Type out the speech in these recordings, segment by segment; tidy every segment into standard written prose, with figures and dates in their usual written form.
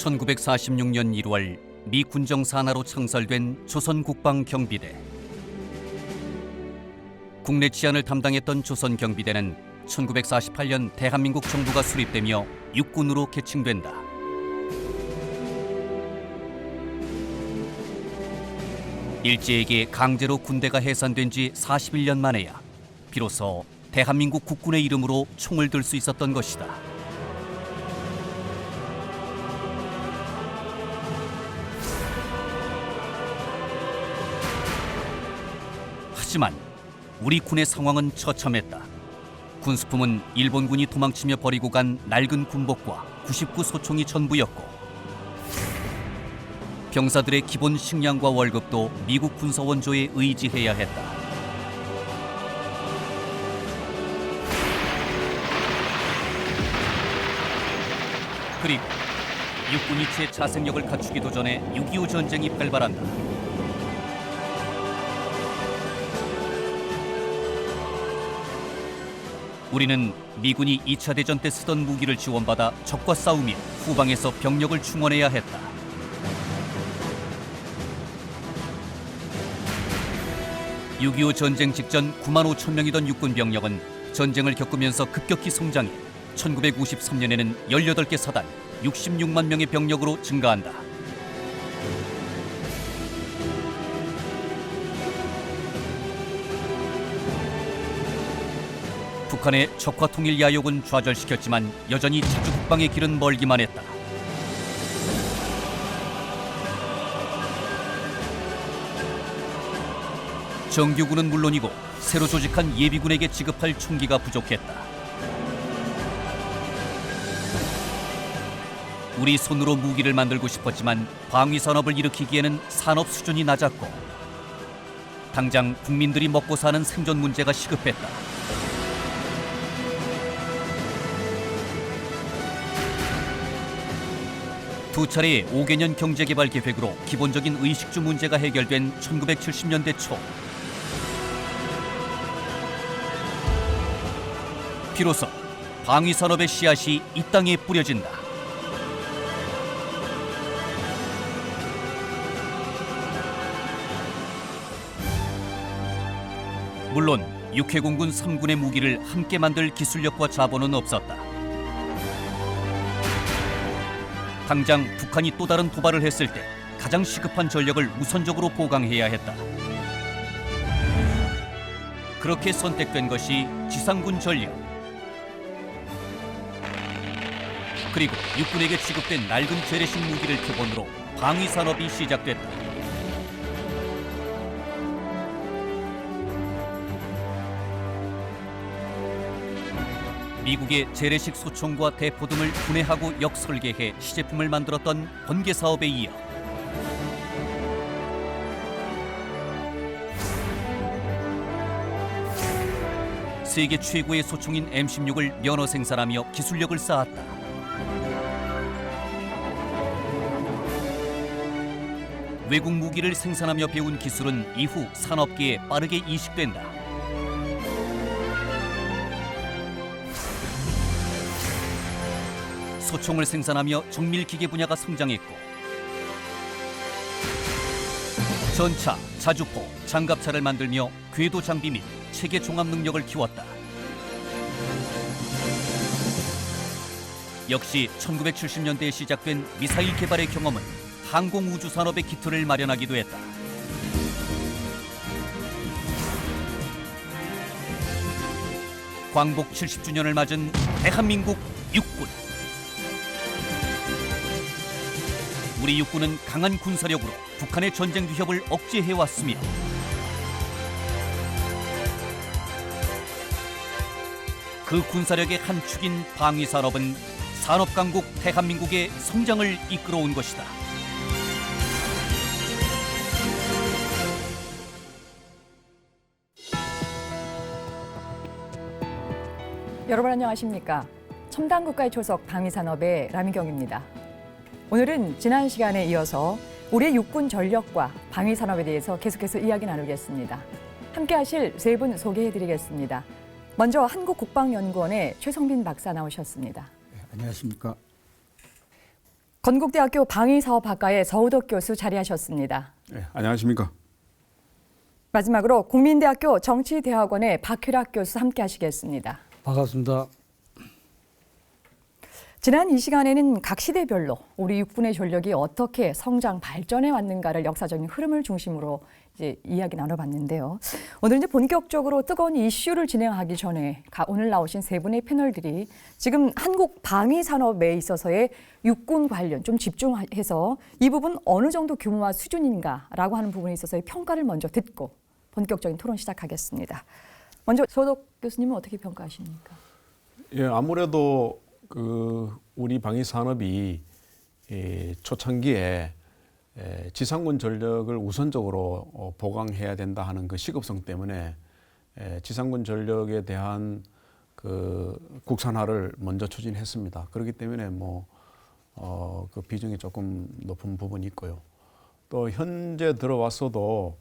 1946년 1월 미 군정 산하로 창설된 조선국방경비대. 국내 치안을 담당했던 조선경비대는 1948년 대한민국 정부가 수립되며 육군으로 개칭된다. 일제에게 강제로 군대가 해산된 지 41년 만에야 비로소 대한민국 국군의 이름으로 총을 들 수 있었던 것이다. 하지만 우리 군의 상황은 처참했다. 군수품은 일본군이 도망치며 버리고 간 낡은 군복과 99소총이 전부였고, 병사들의 기본 식량과 월급도 미국 군사원조에 의지해야 했다. 그리고 육군이 제 자생력을 갖추기도 전에 6.25 전쟁이 발발한다. 우리는 미군이 2차 대전 때 쓰던 무기를 지원받아 적과 싸우며 후방에서 병력을 충원해야 했다. (6.25) 전쟁 직전 9만 5천 명이던 육군 병력은 전쟁을 겪으면서 급격히 성장해 1953년에는 18개 사단 66만 명의 병력으로 증가한다. 북한의 적화 통일 야욕은 좌절시켰지만 여전히 자주 국방의 길은 멀기만 했다. 정규군은 물론이고 새로 조직한 예비군에게 지급할 총기가 부족했다. 우리 손으로 무기를 만들고 싶었지만 방위산업을 일으키기에는 산업 수준이 낮았고, 당장 국민들이 먹고 사는 생존 문제가 시급했다. 두 차례의 5개년 경제개발 계획으로 기본적인 의식주 문제가 해결된 1970년대 초, 비로소 방위산업의 씨앗이 이 땅에 뿌려진다. 물론 육해공군 3군의 무기를 함께 만들 기술력과 자본은 없었다. 당장 북한이 또 다른 도발을 했을 때 가장 시급한 전력을 우선적으로 보강해야 했다. 그렇게 선택된 것이 지상군 전력. 그리고 육군에게 지급된 낡은 재래식 무기를 기본으로 방위산업이 시작됐다. 미국의 재래식 소총과 대포 등을 분해하고 역설계해 시제품을 만들었던 번개 사업에 이어 세계 최고의 소총인 M16을 면허 생산하며 기술력을 쌓았다. 외국 무기를 생산하며 배운 기술은 이후 산업계에 빠르게 이식된다. 소총을 생산하며 정밀기계 분야가 성장했고, 전차, 자주포, 장갑차를 만들며 궤도 장비 및 체계 종합 능력을 키웠다. 역시 1970년대에 시작된 미사일 개발의 경험은 항공우주 산업의 기틀을 마련하기도 했다. 광복 70주년을 맞은 대한민국 육군. 우리 육군은 강한 군사력으로 북한의 전쟁 위협을 억제해왔으며, 그 군사력의 한 축인 방위산업은 산업강국 대한민국의 성장을 이끌어온 것이다. 여러분 안녕하십니까? 첨단 국가의 초석 방위산업의 라미경입니다. 오늘은 지난 시간에 이어서 우리의 육군 전력과 방위산업에 대해서 계속해서 이야기 나누겠습니다. 함께 하실 세 분 소개해드리겠습니다. 먼저 한국국방연구원의 최성빈 박사 나오셨습니다. 네, 안녕하십니까? 건국대학교 방위사업학과의 서우덕 교수 자리하셨습니다. 네, 안녕하십니까. 마지막으로 국민대학교 정치대학원의 박휘락 교수 함께 하시겠습니다. 반갑습니다. 지난 이 시간에는 각 시대별로 우리 육군의 전력이 어떻게 성장, 발전해 왔는가를 역사적인 흐름을 중심으로 이제 이야기 나눠봤는데요. 오늘 이제 본격적으로 뜨거운 이슈를 진행하기 전에 오늘 나오신 세 분의 패널들이 지금 한국 방위 산업에 있어서의 육군 관련 좀 집중해서 이 부분 어느 정도 규모와 수준인가라고 하는 부분에 있어서의 평가를 먼저 듣고 본격적인 토론 시작하겠습니다. 먼저 서우덕 교수님은 어떻게 평가하십니까? 예, 아무래도 우리 방위 산업이 초창기에 지상군 전력을 우선적으로 보강해야 된다 하는 그 시급성 때문에 지상군 전력에 대한 그 국산화를 먼저 추진했습니다. 그렇기 때문에 그 비중이 조금 높은 부분이 있고요. 또 현재 들어왔어도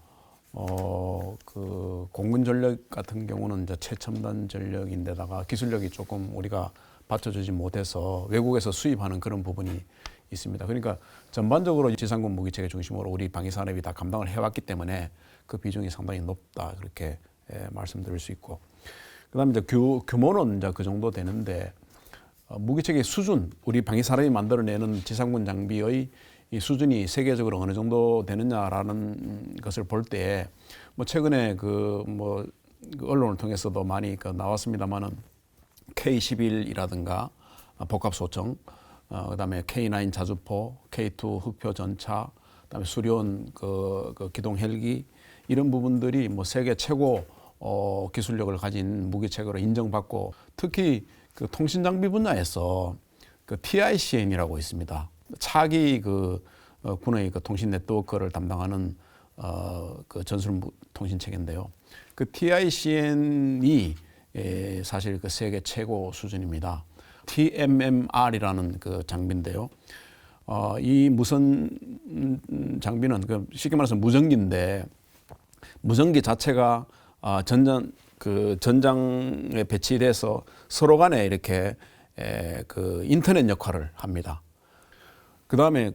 그 공군 전력 같은 경우는 이제 최첨단 전력인데다가 기술력이 조금 우리가 받쳐주지 못해서 외국에서 수입하는 그런 부분이 있습니다. 그러니까 전반적으로 지상군 무기체계 중심으로 우리 방위산업이 다 감당을 해왔기 때문에 그 비중이 상당히 높다 그렇게 말씀드릴 수 있고, 그다음에 이제 규모는 이제 그 정도 되는데 무기체계 수준, 우리 방위산업이 만들어내는 지상군 장비의 이 수준이 세계적으로 어느 정도 되느냐라는 것을 볼 때 최근에 그 언론을 통해서도 많이 나왔습니다만은 K11이라든가 복합소총, 그다음에 K9 자주포, K2 흑표 전차, 그다음에 수리온 그 기동 헬기 이런 부분들이 세계 최고 기술력을 가진 무기체계로 인정받고, 특히 그 통신 장비 분야에서 그 TICM이라고 있습니다. 차기 군의 통신 네트워크를 담당하는 그 전술 통신 체계인데요. 그 TICM이 사실 그 세계 최고 수준입니다. TMMR이라는 그 장비인데요. 이 무선 장비는 쉽게 말해서 무전기인데, 무전기 자체가 전장에 배치돼서 서로 간에 이렇게 그 인터넷 역할을 합니다. 그 다음에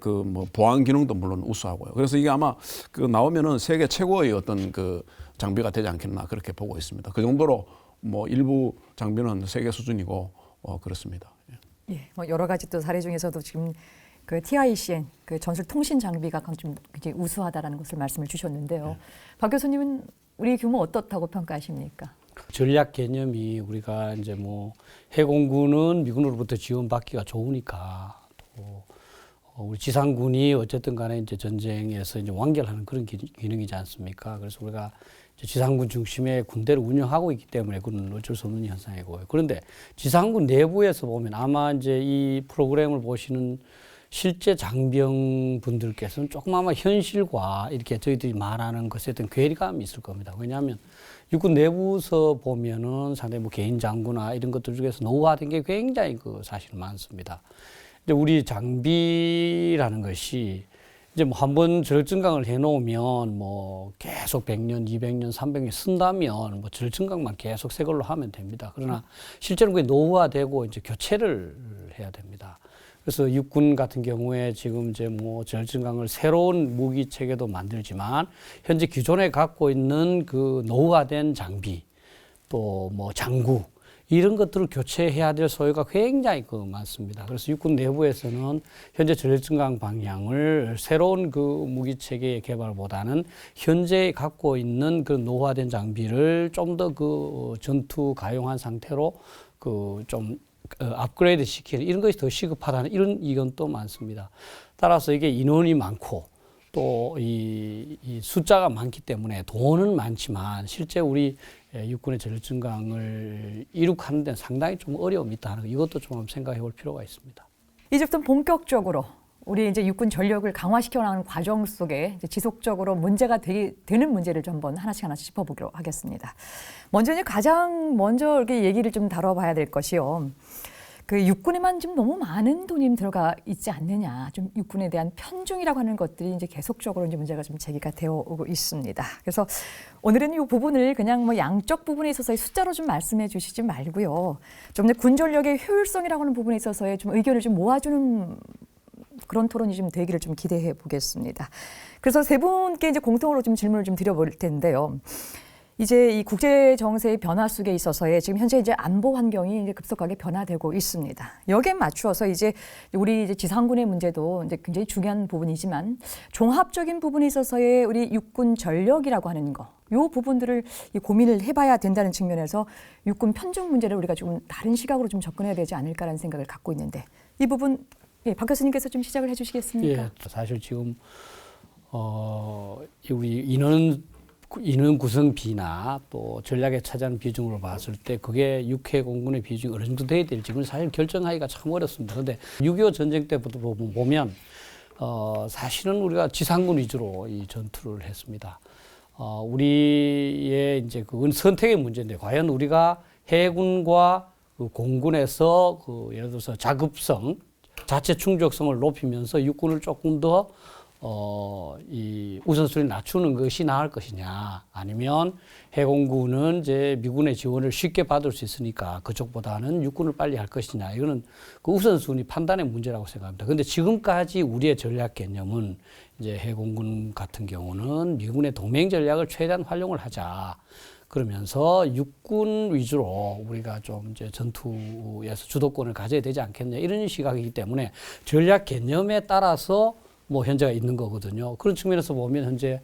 보안 기능도 물론 우수하고요. 그래서 이게 아마 나오면은 세계 최고의 어떤 그 장비가 되지 않겠나 그렇게 보고 있습니다. 그 정도로 일부 장비는 세계 수준이고 그렇습니다. 예, 여러 가지 또 사례 중에서도 지금 그 TICN 그 전술 통신 장비가 좀 굉장히 우수하다라는 것을 말씀을 주셨는데요. 네. 박 교수님은 우리 규모 어떻다고 평가하십니까? 전략 개념이 우리가 이제 해공군은 미군으로부터 지원받기가 좋으니까 또 우리 지상군이 어쨌든 간에 이제 전쟁에서 이제 완결하는 그런 기능이지 않습니까? 그래서 우리가 지상군 중심의 군대를 운영하고 있기 때문에 그건 어쩔 수 없는 현상이고요. 그런데 지상군 내부에서 보면 아마 이제 이 프로그램을 보시는 실제 장병 분들께서는 조금 아마 현실과 이렇게 저희들이 말하는 것에 어떤 괴리감이 있을 겁니다. 왜냐하면 육군 내부에서 보면은 상당히 개인 장구나 이런 것들 중에서 노후화된 게 굉장히 사실 많습니다. 이제 우리 장비라는 것이 이제 한번 절증강을 해놓으면 계속 100년, 200년, 300년 쓴다면 절증강만 계속 새 걸로 하면 됩니다. 그러나 실제로 그게 노후화되고 이제 교체를 해야 됩니다. 그래서 육군 같은 경우에 지금 이제 절증강을 새로운 무기 체계도 만들지만 현재 기존에 갖고 있는 그 노후화된 장비 또 장구 이런 것들을 교체해야 될 소요가 굉장히 많습니다. 그래서 육군 내부에서는 현재 절증강 방향을 새로운 그 무기 체계 개발보다는 현재 갖고 있는 그 노후화된 장비를 좀 더 전투 가용한 상태로 좀 업그레이드 시키는 이런 것이 더 시급하다는 이런 의견도 많습니다. 따라서 이게 인원이 많고 또 이 숫자가 많기 때문에 돈은 많지만 실제 우리 육군의 절증강을 이룩하는 데는 상당히 좀 어려움이 있다는 거, 이것도 좀 생각해 볼 필요가 있습니다. 이제부터 본격적으로 우리 이제 육군 전력을 강화시켜 나가는 과정 속에 이제 지속적으로 문제가 되는 문제를 좀 한번 하나씩 짚어보기로 하겠습니다. 먼저 가장 먼저 이렇게 얘기를 좀 다뤄봐야 될 것이요. 그 육군에만 지금 너무 많은 돈이 들어가 있지 않느냐, 좀 육군에 대한 편중이라고 하는 것들이 이제 계속적으로 이제 문제가 좀 제기가 되어 오고 있습니다. 그래서 오늘은 이 부분을 그냥 양적 부분에 있어서의 숫자로 좀 말씀해 주시지 말고요. 좀 군 전력의 효율성이라고 하는 부분에 있어서의 좀 의견을 좀 모아주는 그런 토론이 좀 되기를 좀 기대해 보겠습니다. 그래서 세 분께 이제 공통으로 좀 질문을 좀 드려볼 텐데요. 이제 이 국제 정세의 변화 속에 있어서의 지금 현재 이제 안보 환경이 이제 급속하게 변화되고 있습니다. 여기에 맞추어서 이제 우리 이제 지상군의 문제도 이제 굉장히 중요한 부분이지만 종합적인 부분에 있어서의 우리 육군 전력이라고 하는 거, 요 부분들을 이 고민을 해봐야 된다는 측면에서 육군 편중 문제를 우리가 좀 다른 시각으로 좀 접근해야 되지 않을까라는 생각을 갖고 있는데 이 부분 박 교수님께서 좀 시작을 해주시겠습니까? 예, 사실 지금 우리 인원 구성비나 또 전략에 차지하는 비중으로 봤을 때 그게 육해 공군의 비중이 어느 정도 돼야 될지는 사실 결정하기가 참 어렵습니다. 그런데 6.25 전쟁 때부터 보면 사실은 우리가 지상군 위주로 이 전투를 했습니다. 우리의 이제 그건 선택의 문제인데 과연 우리가 해군과 그 공군에서 그 예를 들어서 자급성, 자체 충족성을 높이면서 육군을 조금 더 이 우선순위를 낮추는 것이 나을 것이냐, 아니면 해공군은 이제 미군의 지원을 쉽게 받을 수 있으니까 그쪽보다는 육군을 빨리 할 것이냐, 이거는 그 우선순위 판단의 문제라고 생각합니다. 그런데 지금까지 우리의 전략 개념은 이제 해공군 같은 경우는 미군의 동맹 전략을 최대한 활용을 하자. 그러면서 육군 위주로 우리가 좀 이제 전투에서 주도권을 가져야 되지 않겠냐, 이런 시각이기 때문에 전략 개념에 따라서 뭐 현재가 있는 거거든요. 그런 측면에서 보면 현재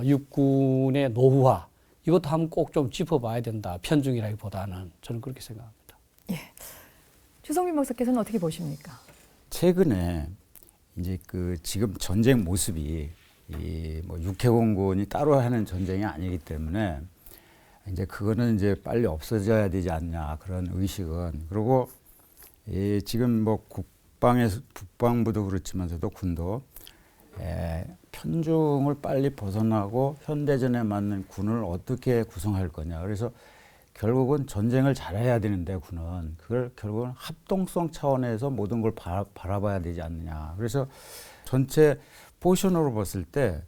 육군의 노후화, 이것도 한번 꼭 좀 짚어봐야 된다. 편중이라기보다는 저는 그렇게 생각합니다. 예. 주성민 박사께서는 어떻게 보십니까? 최근에 이제 그 지금 전쟁 모습이 이 뭐 육해공군이 따로 하는 전쟁이 아니기 때문에 이제 그거는 이제 빨리 없어져야 되지 않냐, 그런 의식은. 그리고 지금 뭐 국방부도 그렇지만서도 군도 편중을 빨리 벗어나고 현대전에 맞는 군을 어떻게 구성할 거냐. 그래서 결국은 전쟁을 잘해야 되는데 군은 그걸 결국은 합동성 차원에서 모든 걸 바라봐야 되지 않느냐. 그래서 전체 포션으로 봤을 때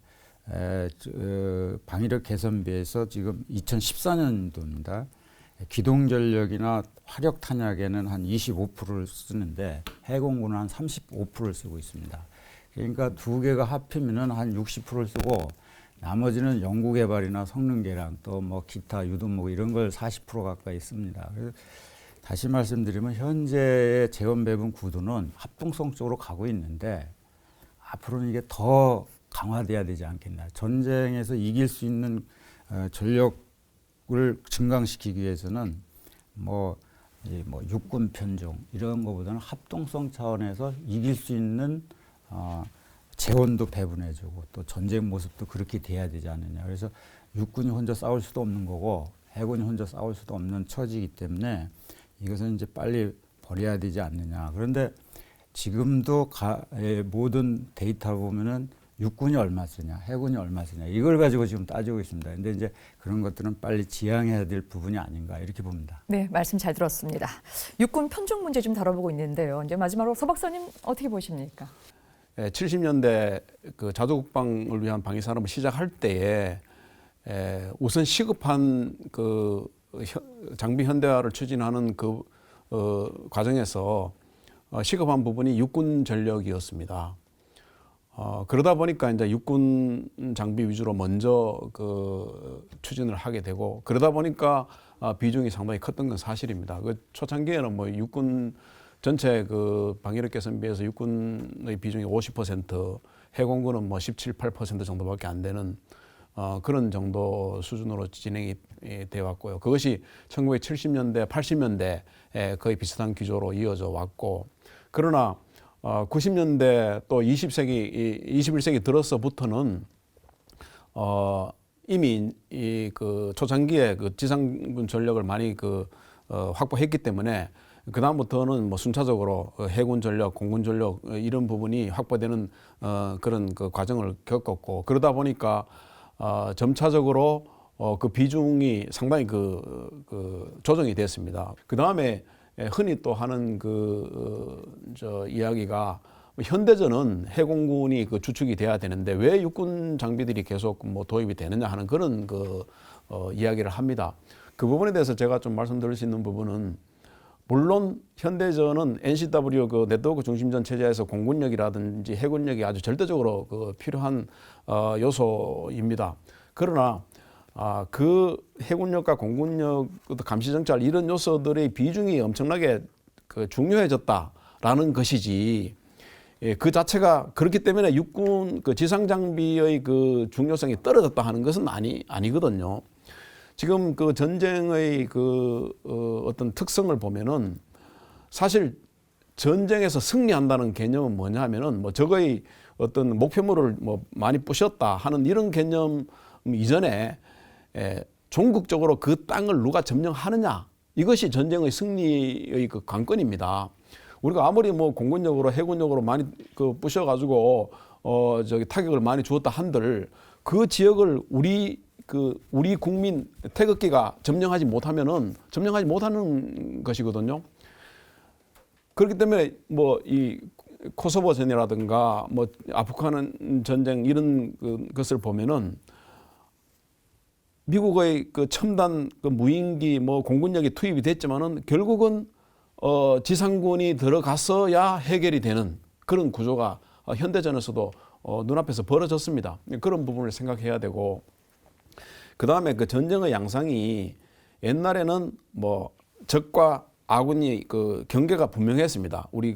방위력 개선비에서 지금 2014년도입니다. 기동전력이나 화력탄약에는 한 25%를 쓰는데 해공군은 한 35%를 쓰고 있습니다. 그러니까 두 개가 합치면은 한 60%를 쓰고 나머지는 연구개발이나 성능개량 또 뭐 기타 유도목 이런 걸 40% 가까이 씁니다. 그래서 다시 말씀드리면 현재의 재원배분 구도는 합동성 쪽으로 가고 있는데 앞으로는 이게 더 강화돼야 되지 않겠나. 전쟁에서 이길 수 있는 전력을 증강시키기 위해서는 뭐 육군 편중 이런 거보다는 합동성 차원에서 이길 수 있는 재원도 배분해주고 또 전쟁 모습도 그렇게 돼야 되지 않느냐. 그래서 육군이 혼자 싸울 수도 없는 거고 해군이 혼자 싸울 수도 없는 처지이기 때문에 이것은 이제 빨리 버려야 되지 않느냐. 그런데 지금도 모든 데이터 보면은 육군이 얼마 쓰냐, 해군이 얼마 쓰냐, 이걸 가지고 지금 따지고 있습니다. 근데 이제 그런 것들은 빨리 지양해야 될 부분이 아닌가, 이렇게 봅니다. 네, 말씀 잘 들었습니다. 육군 편중 문제 좀 다뤄보고 있는데요. 이제 마지막으로 서 박사님 어떻게 보십니까? 70년대 그 자주국방을 위한 방위 산업을 시작할 때에 우선 시급한 그 장비 현대화를 추진하는 그 과정에서 시급한 부분이 육군 전력이었습니다. 그러다 보니까 이제 육군 장비 위주로 먼저 그 추진을 하게 되고 그러다 보니까 비중이 상당히 컸던 건 사실입니다. 그 초창기에는 뭐 육군 전체 그 방위력 개선비에서 육군의 비중이 50%, 해공군은 뭐 17, 8% 정도밖에 안 되는 그런 정도 수준으로 진행이 되어 왔고요. 그것이 1970년대, 80년대 거의 비슷한 기조로 이어져 왔고, 그러나 90년대 또 21세기 들어서부터는 이미 이 그 초창기에 그 지상군 전력을 많이 확보했기 때문에 그 다음부터는 뭐 순차적으로 해군 전력, 공군 전력 이런 부분이 확보되는 그런 그 과정을 겪었고, 그러다 보니까 점차적으로 그 비중이 상당히 조정이 됐습니다. 그 다음에 흔히 또 하는 이야기가 현대전은 해공군이 그 주축이 돼야 되는데 왜 육군 장비들이 계속 뭐 도입이 되느냐 하는 그런 이야기를 합니다. 그 부분에 대해서 제가 좀 말씀드릴 수 있는 부분은 물론 현대전은 NCW 그 네트워크 중심전 체제에서 공군력이라든지 해군력이 아주 절대적으로 그 필요한 요소입니다. 그러나 그 해군력과 공군력, 감시정찰 이런 요소들의 비중이 엄청나게 그 중요해졌다라는 것이지. 예, 그 자체가 그렇기 때문에 육군 그 지상 장비의 그 중요성이 떨어졌다 하는 것은 아니거든요. 지금 그 전쟁의 그 어떤 특성을 보면은 사실 전쟁에서 승리한다는 개념은 뭐냐면은 뭐 적의 어떤 목표물을 뭐 많이 부셨다 하는 이런 개념 이전에 종국적으로 그 땅을 누가 점령하느냐 이것이 전쟁의 승리의 그 관건입니다. 우리가 아무리 뭐 공군력으로 해군력으로 많이 그 부셔가지고 저기 타격을 많이 주었다 한들 그 지역을 우리 국민 태극기가 점령하지 못하면은 점령하지 못하는 것이거든요. 그렇기 때문에 뭐 이 코소보전이라든가 뭐 아프간 전쟁 이런 것을 보면은 미국의 그 첨단 그 무인기 뭐 공군력이 투입이 됐지만은 결국은 지상군이 들어갔어야 해결이 되는 그런 구조가 현대전에서도 눈앞에서 벌어졌습니다. 그런 부분을 생각해야 되고 그 다음에 그 전쟁의 양상이 옛날에는 뭐 적과 아군이 그 경계가 분명했습니다. 우리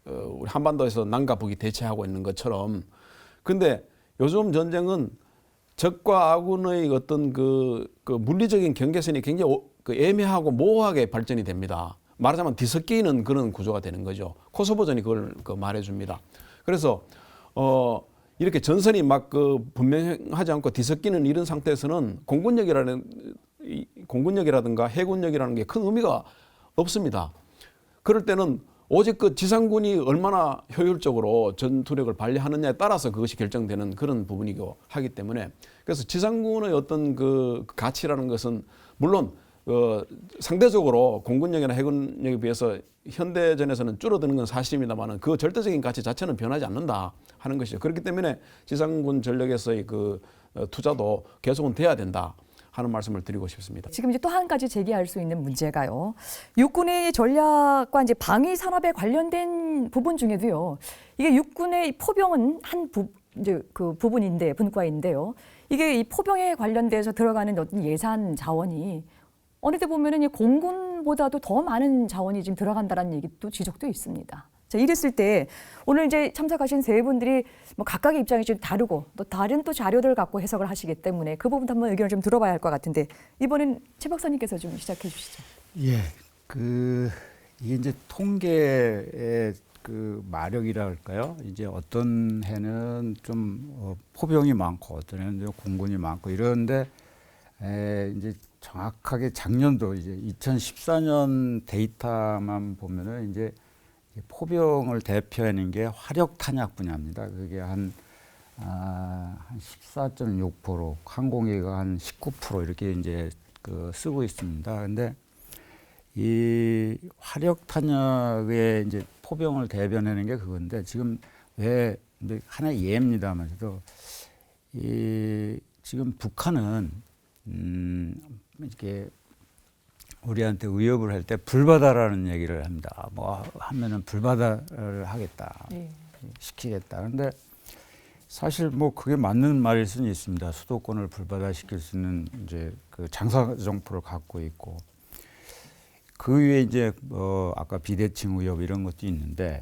우리 한반도에서 남과 북이 대치하고 있는 것처럼. 근데 요즘 전쟁은 적과 아군의 어떤 그 물리적인 경계선이 굉장히 애매하고 모호하게 발전이 됩니다. 말하자면 뒤섞이는 그런 구조가 되는 거죠. 코소보전이 그걸 말해줍니다. 그래서 이렇게 전선이 막 분명하지 않고 뒤섞이는 이런 상태에서는 공군력이라든가 해군력이라는 게 큰 의미가 없습니다. 그럴 때는 오직 그 지상군이 얼마나 효율적으로 전투력을 발휘하느냐에 따라서 그것이 결정되는 그런 부분이고 하기 때문에 그래서 지상군의 어떤 그 가치라는 것은 물론 상대적으로 공군력이나 해군력에 비해서 현대전에서는 줄어드는 건 사실입니다만 그 절대적인 가치 자체는 변하지 않는다 하는 것이죠. 그렇기 때문에 지상군 전력에서의 그 투자도 계속은 돼야 된다 하는 말씀을 드리고 싶습니다. 지금 이제 또 한 가지 제기할 수 있는 문제가요. 육군의 전략과 이제 방위 산업에 관련된 부분 중에도요. 이게 육군의 포병은 이제 그 부분인데 분과인데요. 이게 이 포병에 관련돼서 들어가는 어떤 예산 자원이 어느 때 보면은 이 공군보다도 더 많은 자원이 지금 들어간다라는 얘기도 지적도 있습니다. 자, 이랬을 때 오늘 이제 참석하신 세 분들이 뭐 각각의 입장이 좀 다르고 또 다른 또 자료들을 갖고 해석을 하시기 때문에 그 부분도 한번 의견을 좀 들어봐야 할 것 같은데 이번엔 최 박사님께서 좀 시작해 주시죠. 예, 이게 이제 통계의 그 마력이라 할까요? 이제 어떤 해는 좀 포병이 많고 어떤 해는 공군이 많고 이런데 이제 정확하게 작년도 이제 2014년 데이터만 보면은 이제 포병을 대표하는 게 화력 탄약 분야입니다. 그게 한 14.6%, 항공기가 한 19% 이렇게 이제 쓰고 있습니다. 근데 이 화력 탄약에 이제 포병을 대변하는 게 그건데 지금 왜 하나의 예입니다만도 지금 북한은 이렇게 우리한테 위협을 할 때 불바다라는 얘기를 합니다. 뭐 하면은 불바다를 하겠다, 시키겠다. 그런데 사실 뭐 그게 맞는 말일 수는 있습니다. 수도권을 불바다 시킬 수 있는 이제 그 장사정포를 갖고 있고 그 위에 이제 아까 비대칭 위협 이런 것도 있는데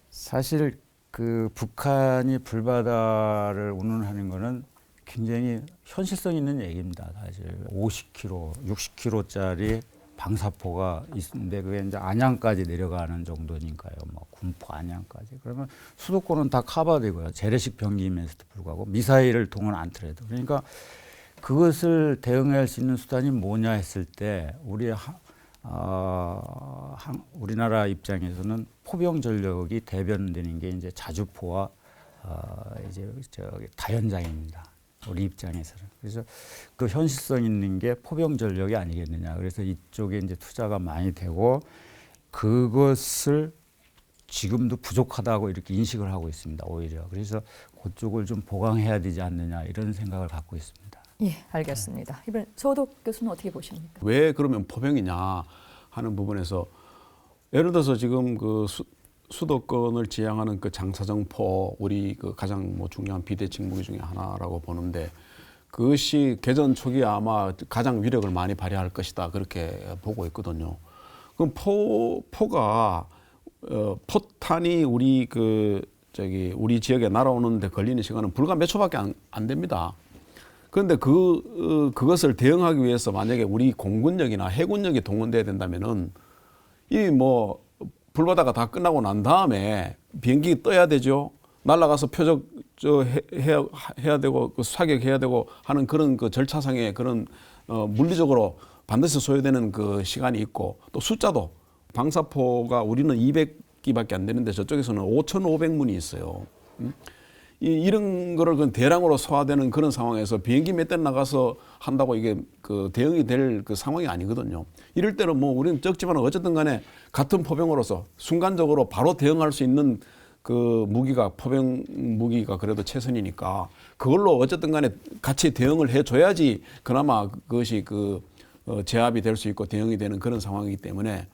사실 그 북한이 불바다를 운운하는 거는 굉장히 현실성 있는 얘기입니다. 사실 50km, 60km짜리 방사포가 있는데 그게 이제 안양까지 내려가는 정도니까요. 뭐 군포 안양까지. 그러면 수도권은 다 커버되고요. 재래식 병기임에서도 불구하고 미사일을 동원 않더라도. 그러니까 그것을 대응할 수 있는 수단이 뭐냐 했을 때 우리나라 입장에서는 포병 전력이 대변되는 게 이제 자주포와 이제 다연장입니다. 우리 입장에서는. 그래서 그 현실성 있는 게 포병 전력이 아니겠느냐. 그래서 이쪽에 이제 투자가 많이 되고 그것을 지금도 부족하다고 이렇게 인식을 하고 있습니다. 오히려. 그래서 그쪽을 좀 보강해야 되지 않느냐 이런 생각을 갖고 있습니다. 예, 알겠습니다. 이번 서호덕 교수는 어떻게 보십니까? 왜 그러면 포병이냐 하는 부분에서 예를 들어서 지금 그 수도권을 지향하는 그 장사정포 우리 그 가장 뭐 중요한 비대칭 무기 중에 하나라고 보는데 그것이 개전 초기에 아마 가장 위력을 많이 발휘할 것이다 그렇게 보고 있거든요. 그럼 포가 포탄이 우리 우리 지역에 날아오는데 걸리는 시간은 불과 몇 초밖에 안 됩니다. 그런데 그것을 대응하기 위해서 만약에 우리 공군력이나 해군력이 동원돼야 된다면은 이 뭐 불바다가 다 끝나고 난 다음에 비행기 떠야 되죠. 날아가서 표적 해야 되고 사격해야 되고 하는 그런 그 절차상의 그런 물리적으로 반드시 소요되는 그 시간이 있고 또 숫자도 방사포가 우리는 200기밖에 안 되는데 저쪽에서는 5,500문이 있어요. 이런 거를 그 대량으로 소화되는 그런 상황에서 비행기 몇 대 나가서 한다고 이게 그 대응이 될 그 상황이 아니거든요. 이럴 때는 뭐 우리는 적지만 어쨌든 간에 같은 포병으로서 순간적으로 바로 대응할 수 있는 그 무기가 포병 무기가 그래도 최선이니까 그걸로 어쨌든 간에 같이 대응을 해줘야지 그나마 그것이 제압이 될 수 있고 대응이 되는 그런 상황이기 때문에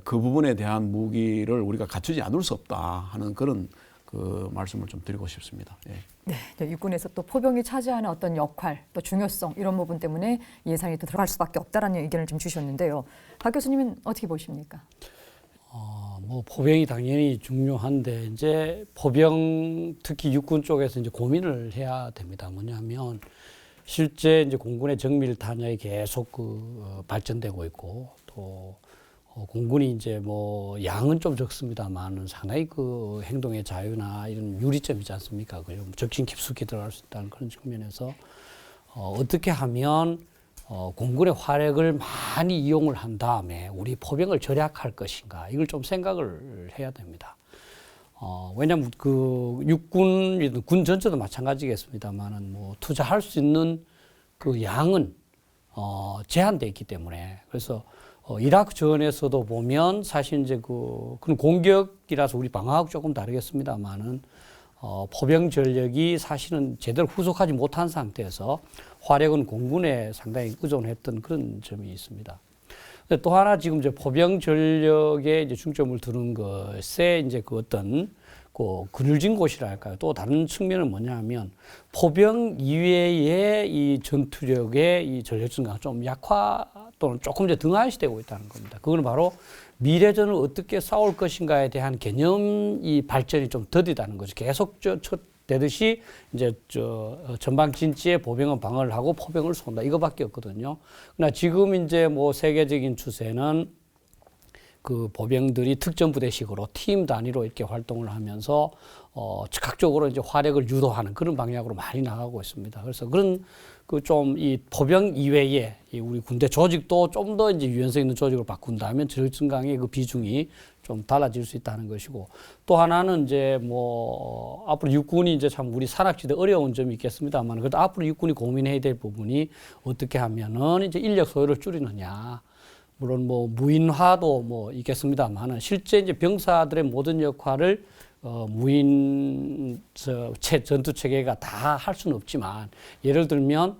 그 부분에 대한 무기를 우리가 갖추지 않을 수 없다 하는 그런 그 말씀을 좀 드리고 싶습니다. 예. 네, 육군에서 또 포병이 차지하는 어떤 역할, 또 중요성 이런 부분 때문에 예산이 또 들어갈 수밖에 없다라는 의견을 좀 주셨는데요. 박 교수님은 어떻게 보십니까? 뭐 포병이 당연히 중요한데 이제 포병 특히 육군 쪽에서 이제 고민을 해야 됩니다. 뭐냐면 실제 이제 공군의 정밀 탄약이 계속 발전되고 있고 또 공군이 이제 뭐 양은 좀 적습니다만은 상당히 그 행동의 자유나 이런 유리점이지 않습니까? 그 적신 깊숙이 들어갈 수 있다는 그런 측면에서 어떻게 하면 공군의 화력을 많이 이용을 한 다음에 우리 포병을 절약할 것인가 이걸 좀 생각을 해야 됩니다. 왜냐하면 그 육군, 군 전체도 마찬가지겠습니다만은 뭐 투자할 수 있는 그 양은 제한되어 있기 때문에 그래서 이라크 전에서도 보면 사실 이제 그런 공격이라서 우리 방어하고 조금 다르겠습니다만은 포병 전력이 사실은 제대로 후속하지 못한 상태에서 화력은 공군에 상당히 의존했던 그런 점이 있습니다. 또 하나 지금 이제 포병 전력에 이제 중점을 두는 것에 이제 그 어떤 그늘진 곳이랄까요. 또 다른 측면은 뭐냐면 포병 이외의 이 전투력의 이 전력 증가가 좀 약화 또는 조금 이제 등한시되고 있다는 겁니다. 그거는 바로 미래전을 어떻게 싸울 것인가에 대한 개념 이 발전이 좀 더디다는 거죠. 계속 되듯이 이제 전방 진지에 보병은 방어를 하고 포병을 쏜다 이거밖에 없거든요. 그러나 지금 이제 뭐 세계적인 추세는 그 보병들이 특전 부대식으로 팀 단위로 이렇게 활동을 하면서 즉각적으로 이제 화력을 유도하는 그런 방향으로 많이 나가고 있습니다. 그래서 그런 그 좀 이 포병 이외에 이 우리 군대 조직도 좀 더 이제 유연성 있는 조직으로 바꾼다면 전력 증강의 그 비중이 좀 달라질 수 있다는 것이고 또 하나는 이제 뭐 앞으로 육군이 이제 참 우리 산악지대 어려운 점이 있겠습니다만 그래도 앞으로 육군이 고민해야 될 부분이 어떻게 하면은 이제 인력 소요를 줄이느냐. 물론 뭐 무인화도 뭐 있겠습니다만은 실제 이제 병사들의 모든 역할을 무인 전투 체계가 다 할 수는 없지만 예를 들면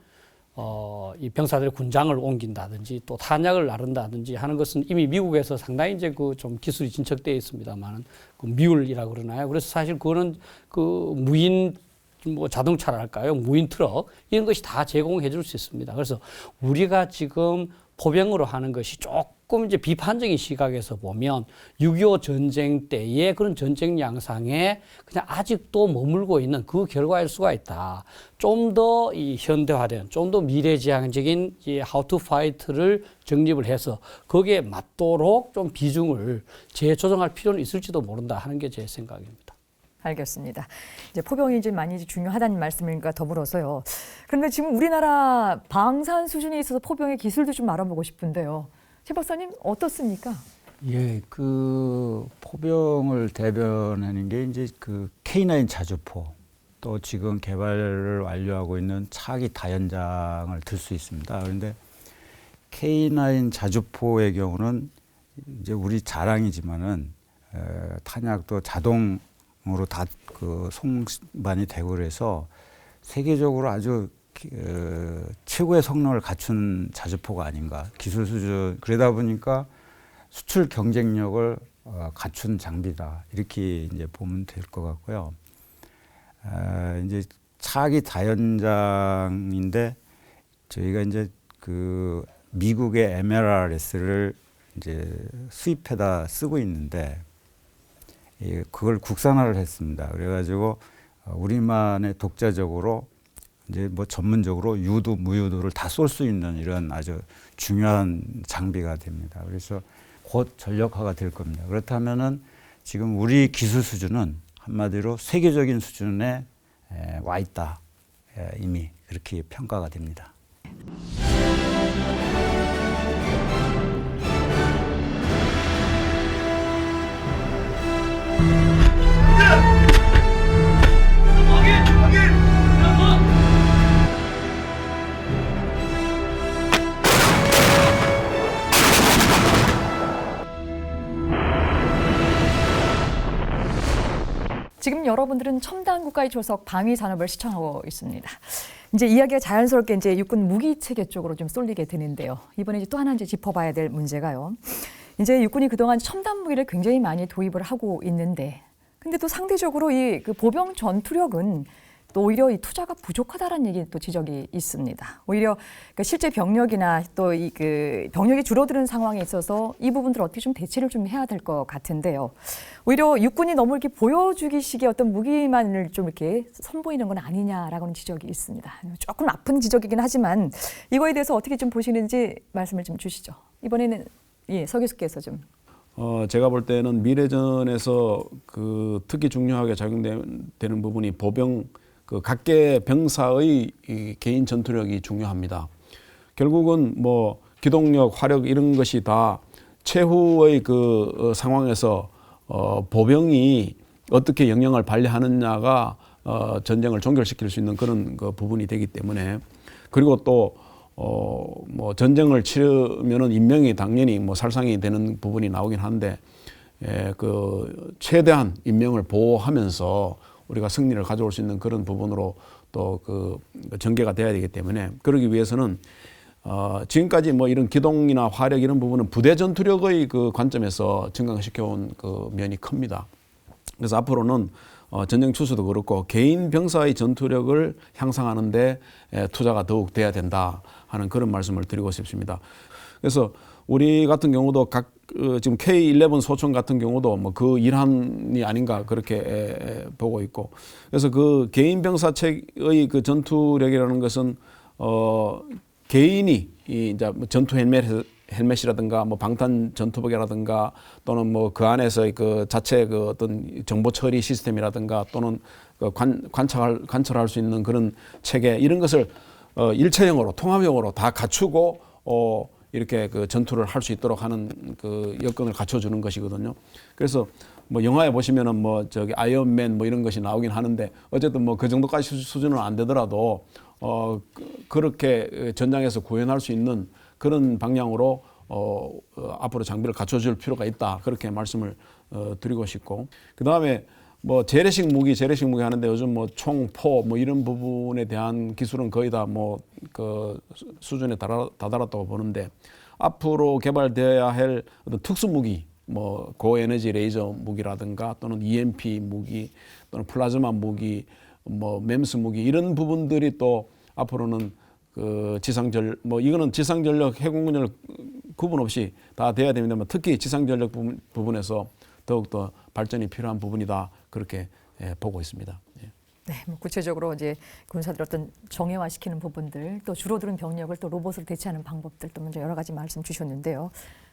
이 병사들의 군장을 옮긴다든지 또 탄약을 나른다든지 하는 것은 이미 미국에서 상당히 이제 그 좀 기술이 진척되어 있습니다만은 그 뮬이라고 그러나요? 그래서 사실 그거는 그 무인 뭐 자동차랄까요? 무인 트럭 이런 것이 다 제공해 줄 수 있습니다. 그래서 우리가 지금 포병으로 하는 것이 조금 이제 비판적인 시각에서 보면 6.25 전쟁 때의 그런 전쟁 양상에 그냥 아직도 머물고 있는 그 결과일 수가 있다. 좀 더 이 현대화된, 좀 더 미래지향적인 이 how to fight를 정립을 해서 거기에 맞도록 좀 비중을 재조정할 필요는 있을지도 모른다 하는 게 제 생각입니다. 알겠습니다. 이제 포병이 이제 많이 중요하다는 말씀과 더불어서요. 그런데 지금 우리나라 방산 수준에 있어서 포병의 기술도 좀 알아보고 싶은데요. 최 박사님 어떻습니까? 예, 그 포병을 대변하는 게 이제 그 K9 자주포 또 지금 개발을 완료하고 있는 차기 다연장을 들 수 있습니다. 그런데 K9 자주포의 경우는 이제 우리 자랑이지만은 탄약도 자동으로 다 그 송반이 되고 그래서 세계적으로 아주 최고의 성능을 갖춘 자주포가 아닌가 기술 수준 그러다 보니까 수출 경쟁력을 갖춘 장비다 이렇게 이제 보면 될 것 같고요. 이제 차기 다연장인데 저희가 이제 그 미국의 MLRS를 이제 수입해다 쓰고 있는데 그걸 국산화를 했습니다. 그래가지고 우리만의 독자적으로 이제 뭐 전문적으로 유도 무유도를 다 쏠 수 있는 이런 아주 중요한 장비가 됩니다. 그래서 곧 전력화가 될 겁니다. 그렇다면은 지금 우리 기술 수준은 한마디로 세계적인 수준에 와 있다. 이미 그렇게 평가가 됩니다. 지금 여러분들은 첨단 국가의 조석 방위 산업을 시청하고 있습니다. 이제 이야기가 자연스럽게 이제 육군 무기 체계 쪽으로 좀 쏠리게 되는데요. 이번에 이제 또 하나 이제 짚어봐야 될 문제가요. 이제 육군이 그동안 첨단 무기를 굉장히 많이 도입을 하고 있는데, 근데 또 상대적으로 이 그 보병 전투력은 또 오히려 이 투자가 부족하다라는 얘기 또 지적이 있습니다. 오히려 그 실제 병력이나 또 이 그 병력이 줄어드는 상황에 있어서 이 부분들 어떻게 좀 대체를 좀 해야 될 것 같은데요. 오히려 육군이 너무 이렇게 보여주기식의 어떤 무기만을 좀 이렇게 선보이는 건 아니냐라고는 지적이 있습니다. 조금 아픈 지적이긴 하지만 이거에 대해서 어떻게 좀 보시는지 말씀을 좀 주시죠. 이번에는 서 교수께서 좀. 제가 볼 때는 미래전에서 그 특히 중요하게 작용되는 부분이 보병 그 각계 병사의 이 개인 전투력이 중요합니다. 결국은 뭐 기동력, 화력 이런 것이 다 최후의 그 상황에서 보병이 어떻게 영향을 발휘하느냐가 전쟁을 종결시킬 수 있는 그런 그 부분이 되기 때문에, 그리고 또 뭐 전쟁을 치르면은 인명이 당연히 뭐 살상이 되는 부분이 나오긴 한데, 그 최대한 인명을 보호하면서 우리가 승리를 가져올 수 있는 그런 부분으로 또 그 전개가 돼야 되기 때문에, 그러기 위해서는 지금까지 뭐 이런 기동이나 화력 이런 부분은 부대 전투력의 그 관점에서 증강시켜온 그 면이 큽니다. 그래서 앞으로는 전쟁 추수도 그렇고 개인 병사의 전투력을 향상하는데 투자가 더욱 돼야 된다 하는 그런 말씀을 드리고 싶습니다. 그래서 우리 같은 경우도 지금 K11 소총 같은 경우도 뭐 그 일환이 아닌가 그렇게 보고 있고, 그래서 그 개인 병사책의 그 전투력이라는 것은 개인이 이제 전투 헬멧이라든가 뭐 방탄 전투복이라든가 또는 뭐 그 안에서의 그 자체 그 어떤 정보 처리 시스템이라든가 또는 그 관찰할 수 있는 그런 체계 이런 것을 일체형으로 통합형으로 다 갖추고 이렇게 그 전투를 할 수 있도록 하는 그 여건을 갖춰주는 것이거든요. 그래서 뭐 영화에 보시면은 뭐 저기 아이언맨 뭐 이런 것이 나오긴 하는데, 어쨌든 뭐 그 정도까지 수준은 안 되더라도 그렇게 전장에서 구현할 수 있는 그런 방향으로 앞으로 장비를 갖춰줄 필요가 있다, 그렇게 말씀을 드리고 싶고, 그 다음에 뭐 재래식 무기 하는데 요즘 뭐 총, 포 뭐 이런 부분에 대한 기술은 거의 다 뭐 그 수준에 다다랐다고 보는데, 앞으로 개발되어야 할 어떤 특수 무기, 뭐 고에너지 레이저 무기라든가 또는 EMP 무기 또는 플라즈마 무기, 뭐 맴스 무기 이런 부분들이 또 앞으로는 그 뭐 이거는 지상전력, 해공군열 구분 없이 다 돼야 됩니다만, 특히 지상전력 부분에서 더욱더 발전이 필요한 부분이다, 그렇게 보고 있습니다. 네, 뭐 구체적으로 이제 군사들 어떤 정예화시키는 부분들, 또 줄어드는 병력을 또 로봇으로 대체하는 방법들, 또 먼저 여러 가지 말씀 주셨는데요.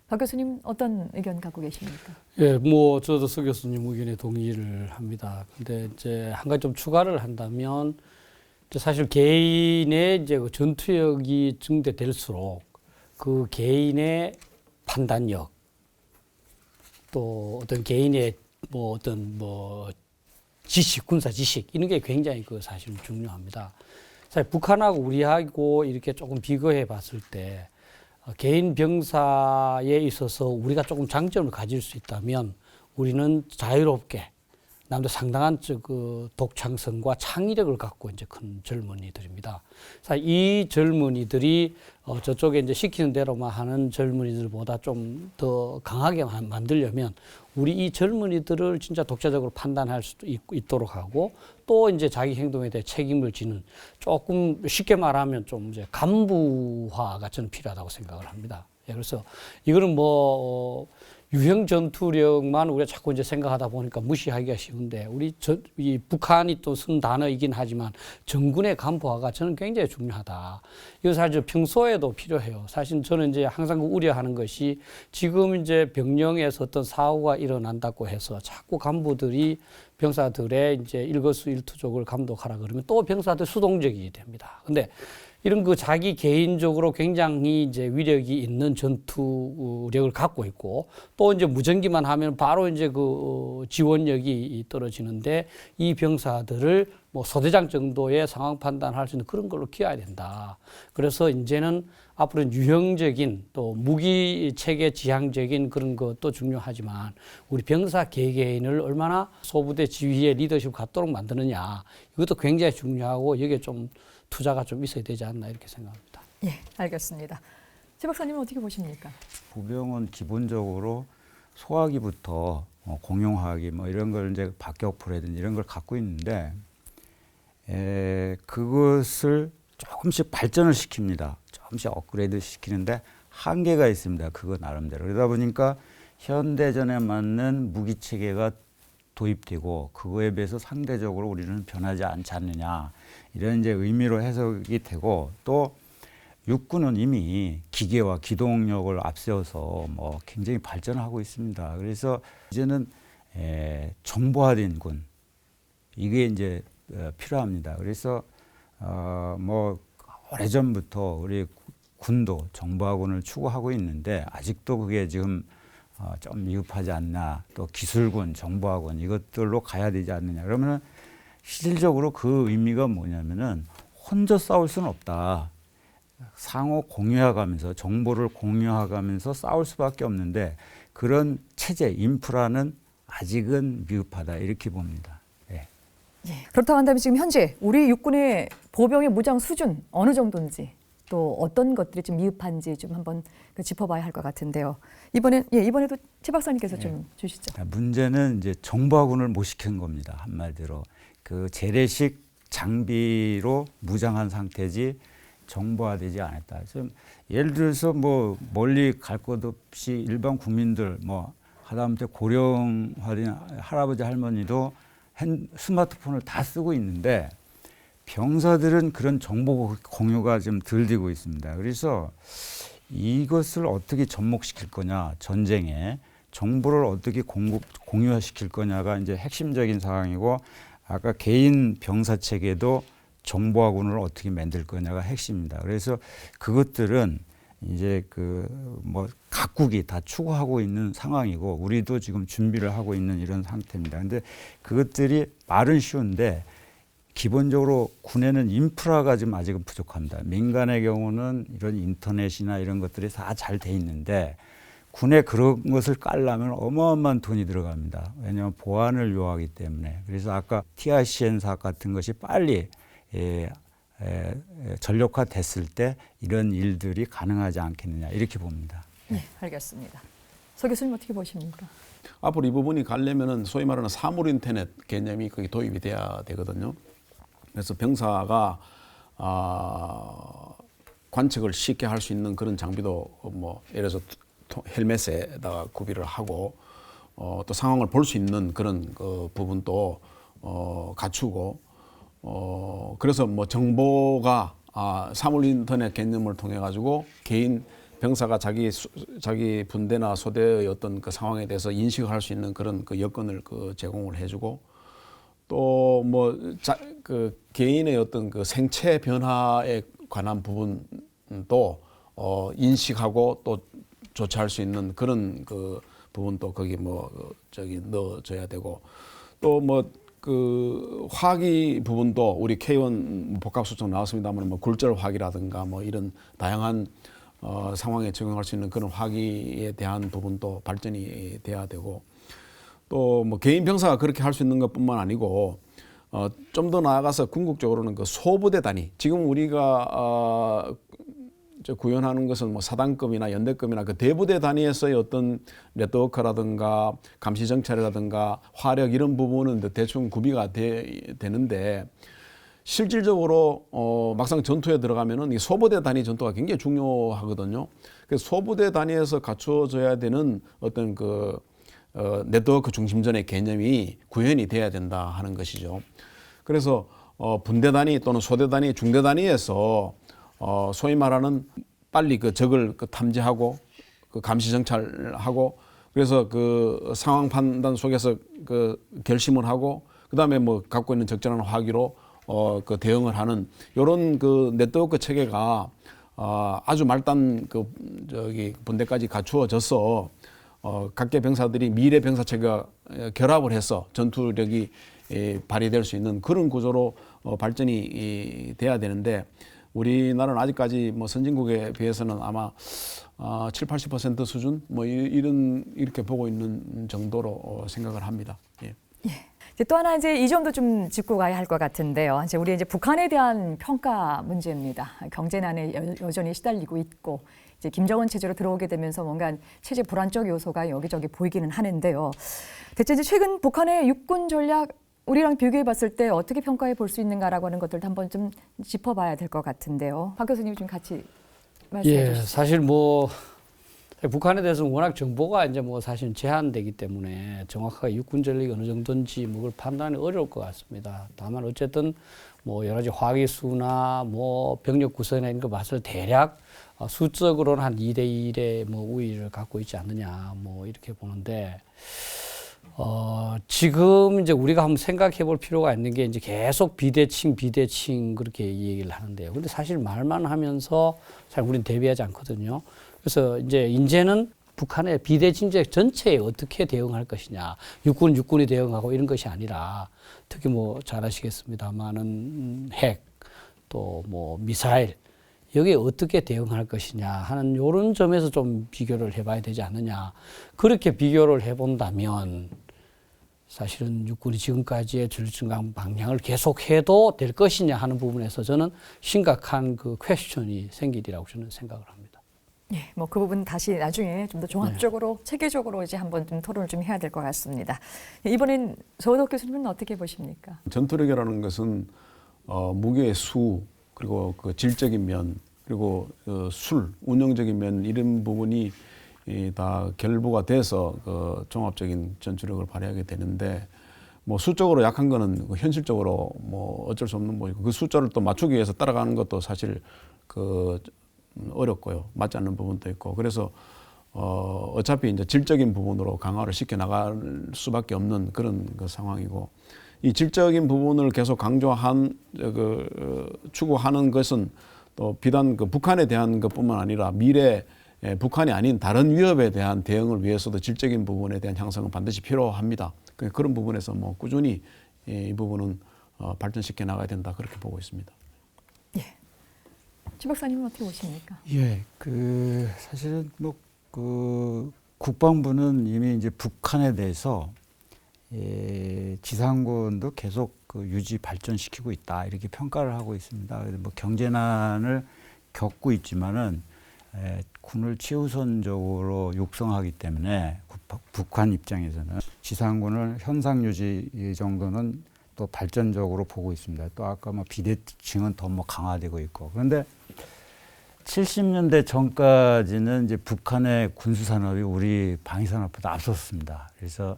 박 교수님 어떤 의견 갖고 계십니까? 예, 뭐 저도 서 교수님 의견에 동의를 합니다. 근데 이제 한 가지 좀 추가를 한다면, 이제 사실 개인의 이제 그 전투력이 증대될수록 그 개인의 판단력, 또 어떤 개인의 뭐 어떤 뭐 지식, 군사 지식 이런 게 굉장히 그 사실 중요합니다. 사실 북한하고 우리하고 이렇게 조금 비교해 봤을 때 개인 병사에 있어서 우리가 조금 장점을 가질 수 있다면 우리는 자유롭게 남도 상당한 그 독창성과 창의력을 갖고 이제 큰 젊은이들입니다. 사실 이 젊은이들이 저쪽에 이제 시키는 대로만 하는 젊은이들보다 좀 더 강하게 만들려면 우리 이 젊은이들을 진짜 독자적으로 판단할 수도 있도록 하고 또 이제 자기 행동에 대해 책임을 지는 조금 쉽게 말하면 좀 이제 간부화가 저는 필요하다고 생각을 합니다. 예, 그래서 이거는 뭐 유형 전투력만 우리가 자꾸 이제 생각하다 보니까 무시하기가 쉬운데 이 북한이 또 쓴 단어이긴 하지만 정군의 간부화가 저는 굉장히 중요하다. 이거 사실 평소에도 필요해요. 사실 저는 이제 항상 우려하는 것이 지금 이제 병영에서 어떤 사고가 일어난다고 해서 자꾸 간부들이 병사들의 이제 일거수일투족을 감독하라 그러면 또 병사들 수동적이 됩니다. 근데 이런 그 자기 개인적으로 굉장히 이제 위력이 있는 전투력을 갖고 있고 또 이제 무전기만 하면 바로 이제 그 지원력이 떨어지는데 이 병사들을 뭐 소대장 정도의 상황 판단할 수 있는 그런 걸로 키워야 된다. 그래서 이제는 앞으로는 유형적인 또 무기 체계 지향적인 그런 것도 중요하지만 우리 병사 개개인을 얼마나 소부대 지휘의 리더십을 갖도록 만드느냐 이것도 굉장히 중요하고 여기에 좀 투자가 좀 있어야 되지 않나 이렇게 생각합니다. 예, 알겠습니다. 최 박사님은 어떻게 보십니까? 부병은 기본적으로 소화기부터 공용화기 뭐 이런 걸 이제 박격포라든지 이런 걸 갖고 있는데 그것을 조금씩 발전을 시킵니다. 조금씩 업그레이드 시키는데 한계가 있습니다. 그거 나름대로. 그러다 보니까 현대전에 맞는 무기 체계가 도입되고 그거에 비해서 상대적으로 우리는 변하지 않지 않느냐 이런 이제 의미로 해석이 되고 또 육군은 이미 기계와 기동력을 앞세워서 뭐 굉장히 발전하고 있습니다. 그래서 이제는 정보화된 군 이게 이제 필요합니다. 그래서 뭐 오래전부터 우리 군도 정보화군을 추구하고 있는데 아직도 그게 지금 좀 미흡하지 않나 또 기술군, 정보화군 이것들로 가야 되지 않느냐 그러면은 실질적으로 그 의미가 뭐냐면은 혼자 싸울 수는 없다. 상호 공유해가면서 정보를 공유해가면서 싸울 수밖에 없는데 그런 체제, 인프라는 아직은 미흡하다 이렇게 봅니다. 예. 예, 그렇다고 한다면 지금 현재 우리 육군의 보병의 무장 수준 어느 정도인지 또 어떤 것들이 좀 미흡한지 좀 한번 짚어봐야 할 것 같은데요. 이번에도 최 박사님께서 좀 주시죠. 문제는 이제 정보화군을 못 시킨 겁니다. 한마디로 그 재래식 장비로 무장한 상태지 정보화되지 않았다. 좀 예를 들어서 뭐 멀리 갈 것 없이 일반 국민들 뭐 하다못해 고령화된 할아버지 할머니도 스마트폰을 다 쓰고 있는데 병사들은 그런 정보 공유가 좀 덜 되고 있습니다. 그래서 이것을 어떻게 접목시킬 거냐, 전쟁에 정보를 어떻게 공유시킬 거냐가 이제 핵심적인 상황이고 아까 개인 병사 체계도 정보화군을 어떻게 만들 거냐가 핵심입니다. 그래서 그것들은 이제 뭐 각국이 다 추구하고 있는 상황이고 우리도 지금 준비를 하고 있는 이런 상태입니다. 근데 그것들이 말은 쉬운데 기본적으로 군에는 인프라가 좀 아직은 부족합니다. 민간의 경우는 이런 인터넷이나 이런 것들이 다 잘 돼 있는데 군에 그런 것을 깔려면 어마어마한 돈이 들어갑니다. 왜냐하면 보안을 요하기 때문에. 그래서 아까 TRCN 사업 같은 것이 빨리 전력화 됐을 때 이런 일들이 가능하지 않겠느냐 이렇게 봅니다. 네, 알겠습니다. 서 교수님 어떻게 보십니까? 앞으로 이 부분이 가려면은 소위 말하는 사물 인터넷 개념이 거기 도입이 돼야 되거든요. 그래서 병사가 관측을 쉽게 할 수 있는 그런 장비도 뭐 예를 들어서 헬멧에다가 구비를 하고 또 상황을 볼 수 있는 그런 그 부분도 갖추고 그래서 뭐 정보가 사물 인터넷 개념을 통해 가지고 개인 병사가 자기 분대나 소대의 어떤 그 상황에 대해서 인식을 할 수 있는 그런 그 여건을 제공을 해주고 또 뭐 그 개인의 어떤 그 생체 변화에 관한 부분도 인식하고 또 조치할 수 있는 그런 그 부분도 거기 넣어줘야 되고 또 뭐 그 화기 부분도 우리 K1 복합수송 나왔습니다만 뭐 굴절 화기라든가 뭐 이런 다양한 상황에 적용할 수 있는 그런 화기에 대한 부분도 발전이 돼야 되고 또 뭐 개인 병사가 그렇게 할 수 있는 것뿐만 아니고 좀 더 나아가서 궁극적으로는 그 소부대 단위, 지금 우리가 구현하는 것은 뭐 사단급이나 연대급이나 그 대부대 단위에서의 어떤 네트워크라든가 감시 정찰이라든가 화력 이런 부분은 대충 구비가 되는데 실질적으로 막상 전투에 들어가면은 이 소부대 단위 전투가 굉장히 중요하거든요. 그래서 소부대 단위에서 갖추어져야 되는 어떤 그 네트워크 중심전의 개념이 구현이 돼야 된다 하는 것이죠. 그래서 분대 단위 또는 소대 단위, 중대 단위에서 소위 말하는 빨리 그 적을 탐지하고 그 감시 정찰하고 그래서 그 상황 판단 속에서 그 결심을 하고 그다음에 뭐 갖고 있는 적절한 화기로 그 대응을 하는 이런 그 네트워크 체계가 아주 말단 그 분대까지 갖추어져서 각계 병사들이 미래 병사 체계와 결합을 해서 전투력이 발휘될 수 있는 그런 구조로 발전이 돼야 되는데 우리나라는 아직까지 뭐 선진국에 비해서는 아마 70~80% 수준 뭐 이렇게 보고 있는 정도로 생각을 합니다. 예. 이제 또 하나 이제 이 점도 좀 짚고 가야 할 것 같은데요. 이제 우리 이제 북한에 대한 평가 문제입니다. 경제난에 여전히 시달리고 있고 이제 김정은 체제로 들어오게 되면서 뭔가 체제 불안적 요소가 여기저기 보이기는 하는데요. 대체 이제 최근 북한의 육군 전략 우리랑 비교해 봤을 때 어떻게 평가해 볼 수 있는가라고 하는 것들도 한번 좀 짚어봐야 될 것 같은데요. 박 교수님 좀 같이 말씀해 주시죠. 사실 뭐 북한에 대해서는 워낙 정보가 이제 뭐 사실 제한되기 때문에 정확하게 육군 전력이 어느 정도인지 뭐 그걸 판단이 어려울 것 같습니다. 다만 어쨌든 뭐 여러 가지 화기 수나 뭐 병력 구성이나 이런 거 봤을 때 대략 수적으로는 한 2대1의 뭐 우위를 갖고 있지 않느냐 뭐 이렇게 보는데 지금 이제 우리가 한번 생각해 볼 필요가 있는 게 이제 계속 비대칭 그렇게 얘기를 하는데요. 근데 사실 말만 하면서 잘 우리는 대비하지 않거든요. 그래서 이제는 북한의 비대칭제 전체에 어떻게 대응할 것이냐, 육군이 대응하고 이런 것이 아니라 특히 뭐 잘 아시겠습니다만은 핵, 또 뭐 미사일 여기에 어떻게 대응할 것이냐 하는 이런 점에서 좀 비교를 해봐야 되지 않느냐. 그렇게 비교를 해본다면 사실은 육군이 지금까지의 전력증강 방향을 계속해도 될 것이냐 하는 부분에서 저는 심각한 그 퀘스천이 생기리라고 저는 생각을 합니다. 예, 뭐 그 부분 다시 나중에 좀 더 종합적으로 체계적으로 이제 한번 좀 토론을 좀 해야 될 것 같습니다. 이번엔 서우덕 교수님은 어떻게 보십니까? 전투력이라는 것은 무게의 수 그리고 그 질적인 면 그리고 운영적인 면 이런 부분이 다 결부가 돼서 그 종합적인 전투력을 발휘하게 되는데 뭐 수적으로 약한 거는 현실적으로 뭐 어쩔 수 없는 거고 그 숫자를 또 맞추기 위해서 따라가는 것도 사실 그 어렵고요. 맞지 않는 부분도 있고 그래서 어차피 이제 질적인 부분으로 강화를 시켜 나갈 수밖에 없는 그런 그 상황이고 이 질적인 부분을 계속 추구하는 것은 또 비단 그 북한에 대한 것뿐만 아니라 미래 북한이 아닌 다른 위협에 대한 대응을 위해서도 질적인 부분에 대한 향상은 반드시 필요합니다. 그런 부분에서 뭐 꾸준히 이 부분은 발전시켜 나가야 된다 그렇게 보고 있습니다. 예. 주 박사님은 어떻게 보십니까? 예, 사실은 국방부는 이미 이제 북한에 대해서 지상군도 계속 유지 발전시키고 있다 이렇게 평가를 하고 있습니다. 뭐 경제난을 겪고 있지만은 군을 최우선적으로 육성하기 때문에 북한 입장에서는 지상군을 현상 유지 정도는 또 발전적으로 보고 있습니다. 또 아까 뭐 비대칭은 더 뭐 강화되고 있고 그런데 70년대 전까지는 이제 북한의 군수 산업이 우리 방위 산업보다 앞섰습니다. 그래서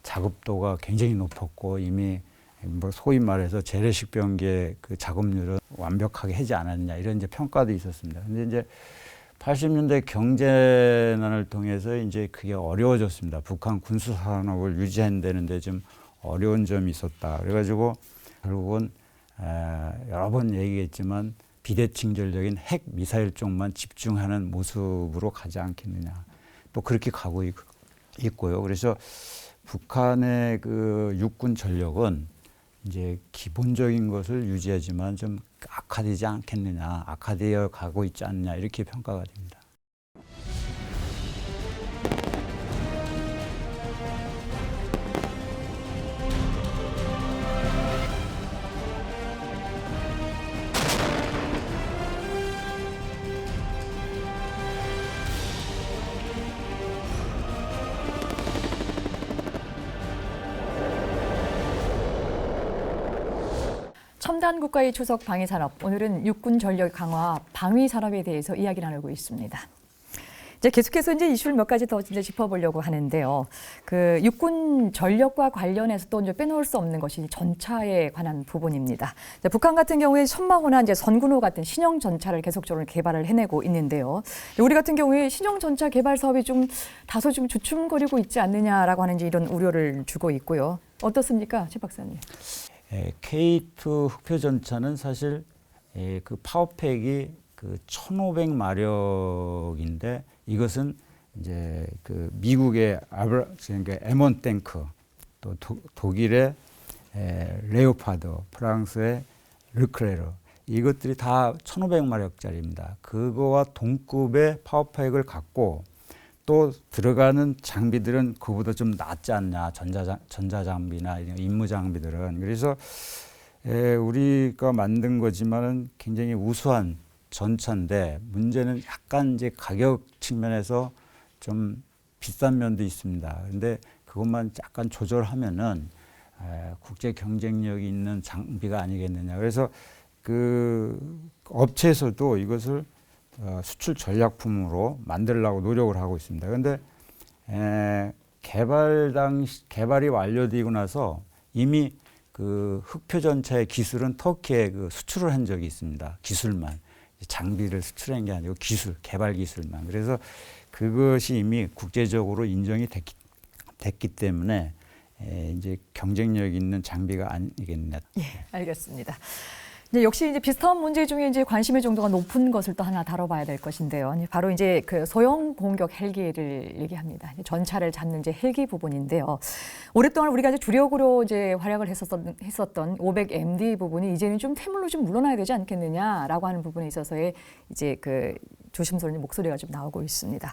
자급도가 굉장히 높았고 이미 뭐 소위 말해서 재래식 병기의 그 작업률은 완벽하게 하지 않았냐 이런 이제 평가도 있었습니다. 근데 이제 80년대 경제난을 통해서 이제 그게 어려워졌습니다. 북한 군수 산업을 유지한다는데 좀 어려운 점이 있었다. 그래가지고 결국은 여러 번 얘기했지만 비대칭 전력인 핵 미사일 쪽만 집중하는 모습으로 가지 않겠느냐. 또 그렇게 가고 있고요. 그래서 북한의 그 육군 전력은 이제 기본적인 것을 유지하지만 좀 악화되지 않겠느냐, 악화되어 가고 있지 않느냐 이렇게 평가가 됩니다. 첨단 국가의 초석 방위산업. 오늘은 육군 전력 강화 방위산업에 대해서 이야기 나누고 있습니다. 이제 계속해서 이제 이슈를 몇 가지 더 이제 짚어보려고 하는데요. 그 육군 전력과 관련해서 또 이제 빼놓을 수 없는 것이 전차에 관한 부분입니다. 이제 북한 같은 경우에 선마호나 이제 선군호 같은 신형 전차를 계속적으로 개발을 해내고 있는데요. 우리 같은 경우에 신형 전차 개발 사업이 좀 다소 좀 주춤거리고 있지 않느냐라고 하는 이제 이런 우려를 주고 있고요. 어떻습니까, 최 박사님? K2 흑표 전차는 사실 그 파워팩이 그 1,500마력인데 이것은 이제 그 미국의 그러니까 M1 탱크, 또 독일의 레오파드, 프랑스의 르크레르 이것들이 다 1,500마력짜리입니다. 그거와 동급의 파워팩을 갖고 또 들어가는 장비들은 그보다 좀 낫지 않냐, 전자장비나 임무 장비들은. 그래서 우리가 만든 거지만은 굉장히 우수한 전차인데 문제는 약간 이제 가격 측면에서 좀 비싼 면도 있습니다. 그런데 그것만 약간 조절하면은 국제 경쟁력이 있는 장비가 아니겠느냐. 그래서 그 업체에서도 이것을 수출 전략품으로 만들려고 노력을 하고 있습니다. 그런데 개발이 완료되고 나서 이미 그 흑표 전차의 기술은 터키에 그 수출을 한 적이 있습니다. 기술만. 장비를 수출한 게 아니고 개발 기술만. 그래서 그것이 이미 국제적으로 인정이 됐기 때문에 이제 경쟁력 있는 장비가 아니겠느냐. 예, 알겠습니다. 이제 역시 이제 비슷한 문제 중에 이제 관심의 정도가 높은 것을 또 하나 다뤄봐야 될 것인데요. 바로 이제 그 소형 공격 헬기를 얘기합니다. 전차를 잡는 이제 헬기 부분인데요. 오랫동안 우리가 이제 주력으로 이제 활약을 했었던 500MD 부분이 이제는 좀 퇴물로 좀 물러나야 되지 않겠느냐라고 하는 부분에 있어서의 이제 그 조심스러운 목소리가 좀 나오고 있습니다.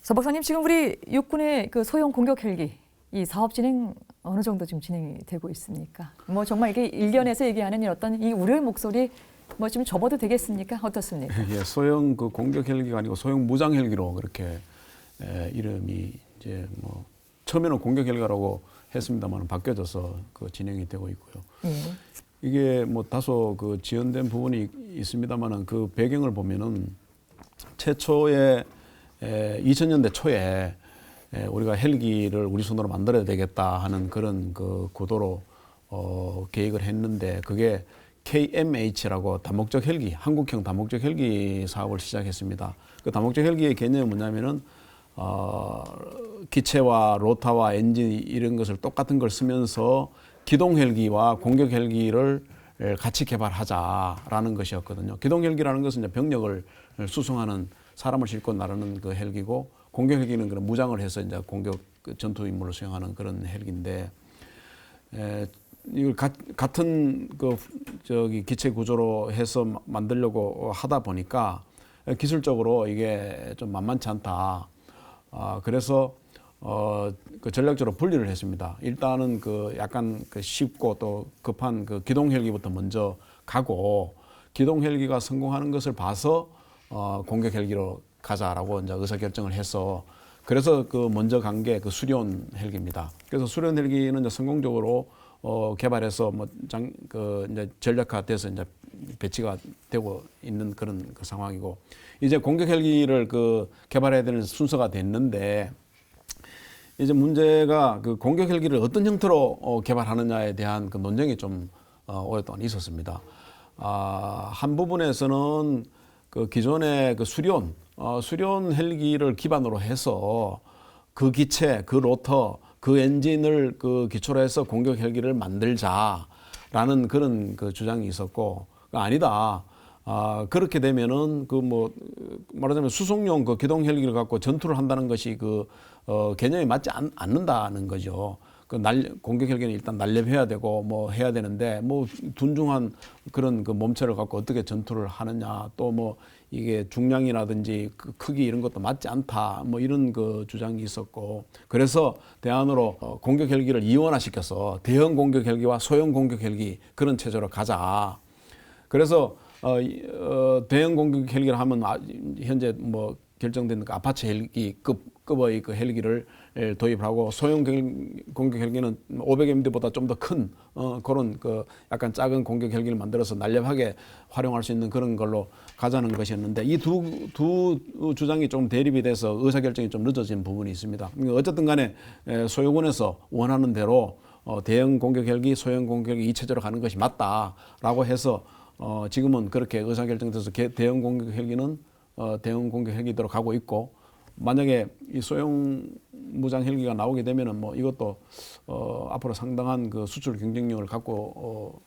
서 박사님, 지금 우리 육군의 그 소형 공격 헬기 이 사업 진행 어느 정도 지금 진행이 되고 있습니까? 뭐 정말 이게 일견에서 얘기하는 어떤 이 우려의 목소리 뭐 좀 접어도 되겠습니까? 어떻습니까? 예, 소형 그 공격 헬기가 아니고 소형 무장 헬기로 그렇게 이름이 이제 뭐 처음에는 공격 헬기라고 했습니다만 바뀌어져서 그 진행이 되고 있고요. 예. 이게 뭐 다소 그 지연된 부분이 있습니다만은 그 배경을 보면은 최초에 2000년대 초에 우리가 헬기를 우리 손으로 만들어야 되겠다 하는 그런 그 구도로 계획을 했는데 그게 KMH라고 다목적 헬기, 한국형 다목적 헬기 사업을 시작했습니다. 그 다목적 헬기의 개념이 뭐냐면은 기체와 로타와 엔진 이런 것을 똑같은 걸 쓰면서 기동 헬기와 공격 헬기를 같이 개발하자라는 것이었거든요. 기동 헬기라는 것은 이제 병력을 수송하는 사람을 싣고 나르는 그 헬기고 공격 헬기는 그런 무장을 해서 이제 공격 전투 임무를 수행하는 그런 헬기인데 이걸 같은 그 기체 구조로 해서 만들려고 하다 보니까 기술적으로 이게 좀 만만치 않다. 그래서 그 전략적으로 분리를 했습니다. 일단은 그 약간 그 쉽고 또 급한 그 기동 헬기부터 먼저 가고 기동 헬기가 성공하는 것을 봐서 공격 헬기로 가자라고 이제 의사 결정을 해서 그래서 그 먼저 간 게 그 수련 헬기입니다. 그래서 수련 헬기는 이제 성공적으로 개발해서 그 이제 전력화돼서 이제 배치가 되고 있는 그런 그 상황이고 이제 공격 헬기를 그 개발해야 되는 순서가 됐는데 이제 문제가 그 공격 헬기를 어떤 형태로 개발하느냐에 대한 그 논쟁이 좀 오랫동안 있었습니다. 한 부분에서는 그 기존의 그 수련 헬기를 기반으로 해서 그 기체, 그 로터, 그 엔진을 그 기초로 해서 공격 헬기를 만들자라는 그런 그 주장이 있었고 아니다. 그렇게 되면은 그 뭐 말하자면 수송용 그 기동 헬기를 갖고 전투를 한다는 것이 그 개념이 맞지 않는다는 거죠. 그 공격 헬기는 일단 날렵해야 되고 뭐 해야 되는데 뭐 둔중한 그런 그 몸체를 갖고 어떻게 전투를 하느냐 또 뭐 이게 중량이라든지 그 크기 이런 것도 맞지 않다 뭐 이런 그 주장이 있었고 그래서 대안으로 공격 헬기를 이원화시켜서 대형 공격 헬기와 소형 공격 헬기 그런 체제로 가자. 그래서 대형 공격 헬기를 하면 현재 뭐 결정된 그 아파치 헬기급 급의 그 헬기를 도입하고 소형 공격 헬기는 500MD보다 좀 더 큰 그런 그 약간 작은 공격 헬기를 만들어서 날렵하게 활용할 수 있는 그런 걸로 가자는 것이었는데 이 두 주장이 좀 대립이 돼서 의사결정이 좀 늦어진 부분이 있습니다. 어쨌든 간에 소유군에서 원하는 대로 대형 공격 헬기, 소형 공격 헬기 이체제로 가는 것이 맞다라고 해서 지금은 그렇게 의사결정돼서 대형 공격 헬기는 대형 공격 헬기대로 가고 있고, 만약에 이 소형 무장 헬기가 나오게 되면은 뭐 이것도 앞으로 상당한 그 수출 경쟁력을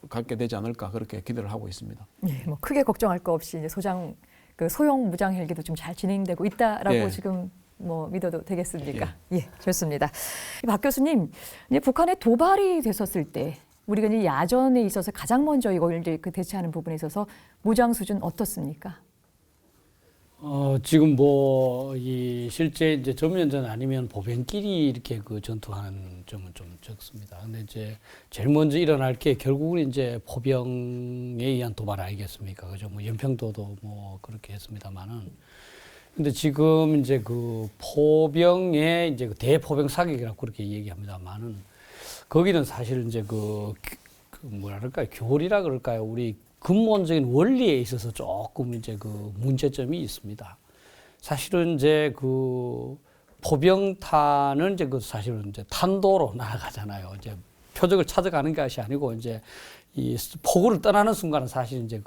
갖게 되지 않을까 그렇게 기대를 하고 있습니다. 예, 뭐 크게 걱정할 거 없이 이제 소형 무장 헬기도 좀 잘 진행되고 있다라고 예. 지금 뭐 믿어도 되겠습니까? 예, 좋습니다. 박 교수님, 이제 북한의 도발이 됐었을 때 우리가 이제 야전에 있어서 가장 먼저 이걸 이제 그 대처하는 부분에 있어서 무장 수준 어떻습니까? 지금 이 실제 이제 전면전 아니면 보병끼리 이렇게 그 전투하는 점은 좀 적습니다. 근데 이제 제일 먼저 일어날 게 결국은 이제 포병에 의한 도발 아니겠습니까? 그죠? 뭐 연평도도 뭐 그렇게 했습니다만은. 근데 지금 이제 그 포병의 이제 그 대포병 사격이라고 그렇게 얘기합니다만은 거기는 사실 이제 뭐라 그럴까요? 교리라 그럴까요? 우리 근본적인 원리에 있어서 조금 이제 그 문제점이 있습니다. 사실은 이제 그 포병탄은 이제 그 사실은 이제 탄도로 날아가잖아요. 이제 표적을 찾아가는 것이 아니고 이제 이 포구를 떠나는 순간은 사실 이제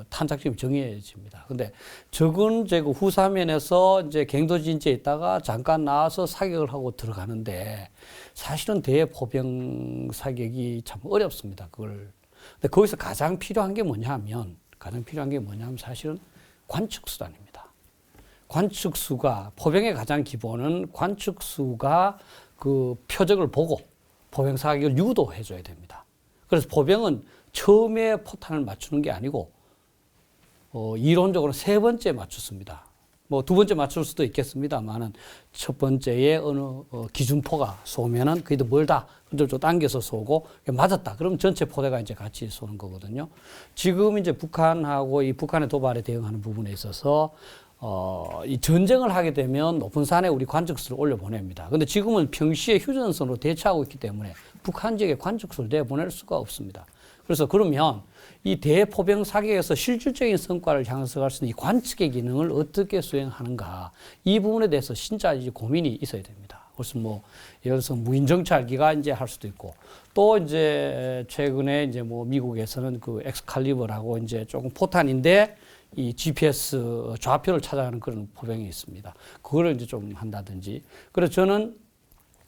탄착점이 정해집니다. 근데 적은 이제 그 후사면에서 이제 갱도진지에 있다가 잠깐 나와서 사격을 하고 들어가는데 사실은 대포병 사격이 참 어렵습니다. 근데 거기서 가장 필요한 게 뭐냐면 사실은 관측수단입니다. 포병의 가장 기본은 관측수가 그 표적을 보고 포병 사격을 유도해줘야 됩니다. 그래서 포병은 처음에 포탄을 맞추는 게 아니고 이론적으로 세 번째 맞췄습니다. 뭐 두 번째 맞출 수도 있겠습니다만은 첫 번째에 어느 기준포가 쏘면은 그게 더 멀다. 좀 당겨서 쏘고 맞았다. 그럼 전체 포대가 이제 같이 쏘는 거거든요. 지금 이제 북한하고 이 북한의 도발에 대응하는 부분에 있어서 이 전쟁을 하게 되면 높은 산에 우리 관측수를 올려보냅니다. 근데 지금은 평시에 휴전선으로 대처하고 있기 때문에 북한 지역에 관측수를 내보낼 수가 없습니다. 그래서 그러면 이 대포병 사격에서 실질적인 성과를 향해서 갈 수 있는 이 관측의 기능을 어떻게 수행하는가, 이 부분에 대해서 진짜 이제 고민이 있어야 됩니다. 그래서 뭐 예를 들어서 무인 정찰기가 이제 할 수도 있고, 또 이제 최근에 이제 뭐 미국에서는 그 엑스칼리버라고 이제 조금 포탄인데 이 GPS 좌표를 찾아가는 그런 포병이 있습니다. 그거를 이제 좀 한다든지. 그래서 저는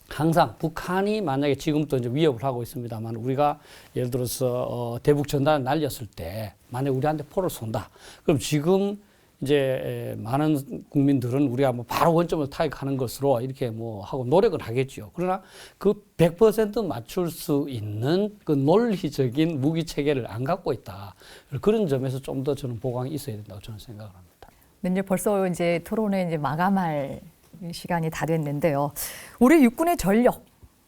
항상 북한이 만약에 지금도 이제 위협을 하고 있습니다만, 우리가 예를 들어서 대북 전단을 날렸을 때 만약 우리한테 포를 쏜다. 그럼 지금 이제 많은 국민들은 우리가 뭐 바로 원점을 타격하는 것으로 이렇게 뭐 하고 노력을 하겠죠. 그러나 그 100% 맞출 수 있는 그 논리적인 무기 체계를 안 갖고 있다. 그런 점에서 좀 더 저는 보강이 있어야 된다고 저는 생각을 합니다. 네, 이제 벌써 이제 토론회 이제 마감할 시간이 다 됐는데요. 우리 육군의 전력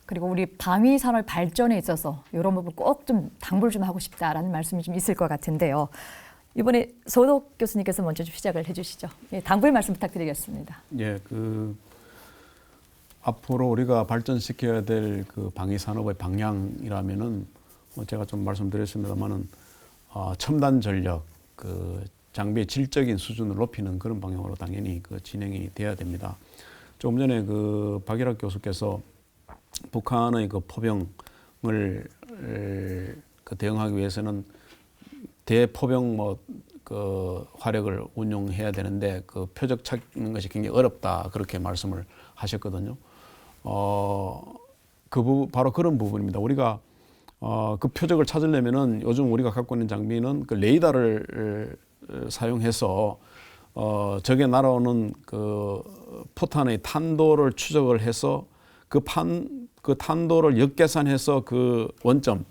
그리고 우리 방위 산업 발전에 있어서 이런 부분 꼭 좀 당부를 좀 하고 싶다라는 말씀이 좀 있을 것 같은데요. 이번에 소덕 교수님께서 먼저 좀 시작을 해주시죠. 예, 당부의 말씀 부탁드리겠습니다. 예, 앞으로 우리가 발전시켜야 될 그 방위 산업의 방향이라면은 제가 좀 말씀드렸습니다만은 첨단 전력, 그 장비의 질적인 수준을 높이는 그런 방향으로 당연히 그 진행이 돼야 됩니다. 조금 전에 그 박일학 교수께서 북한의 그 포병을 그 대응하기 위해서는 대포병 그 화력을 운용해야 되는데 그 표적 찾는 것이 굉장히 어렵다, 그렇게 말씀을 하셨거든요. 바로 그런 부분입니다. 우리가 그 표적을 찾으려면은 요즘 우리가 갖고 있는 장비는 그 레이더를 사용해서 적에 날아오는 그 포탄의 탄도를 추적을 해서 그 탄도를 역계산해서 그 원점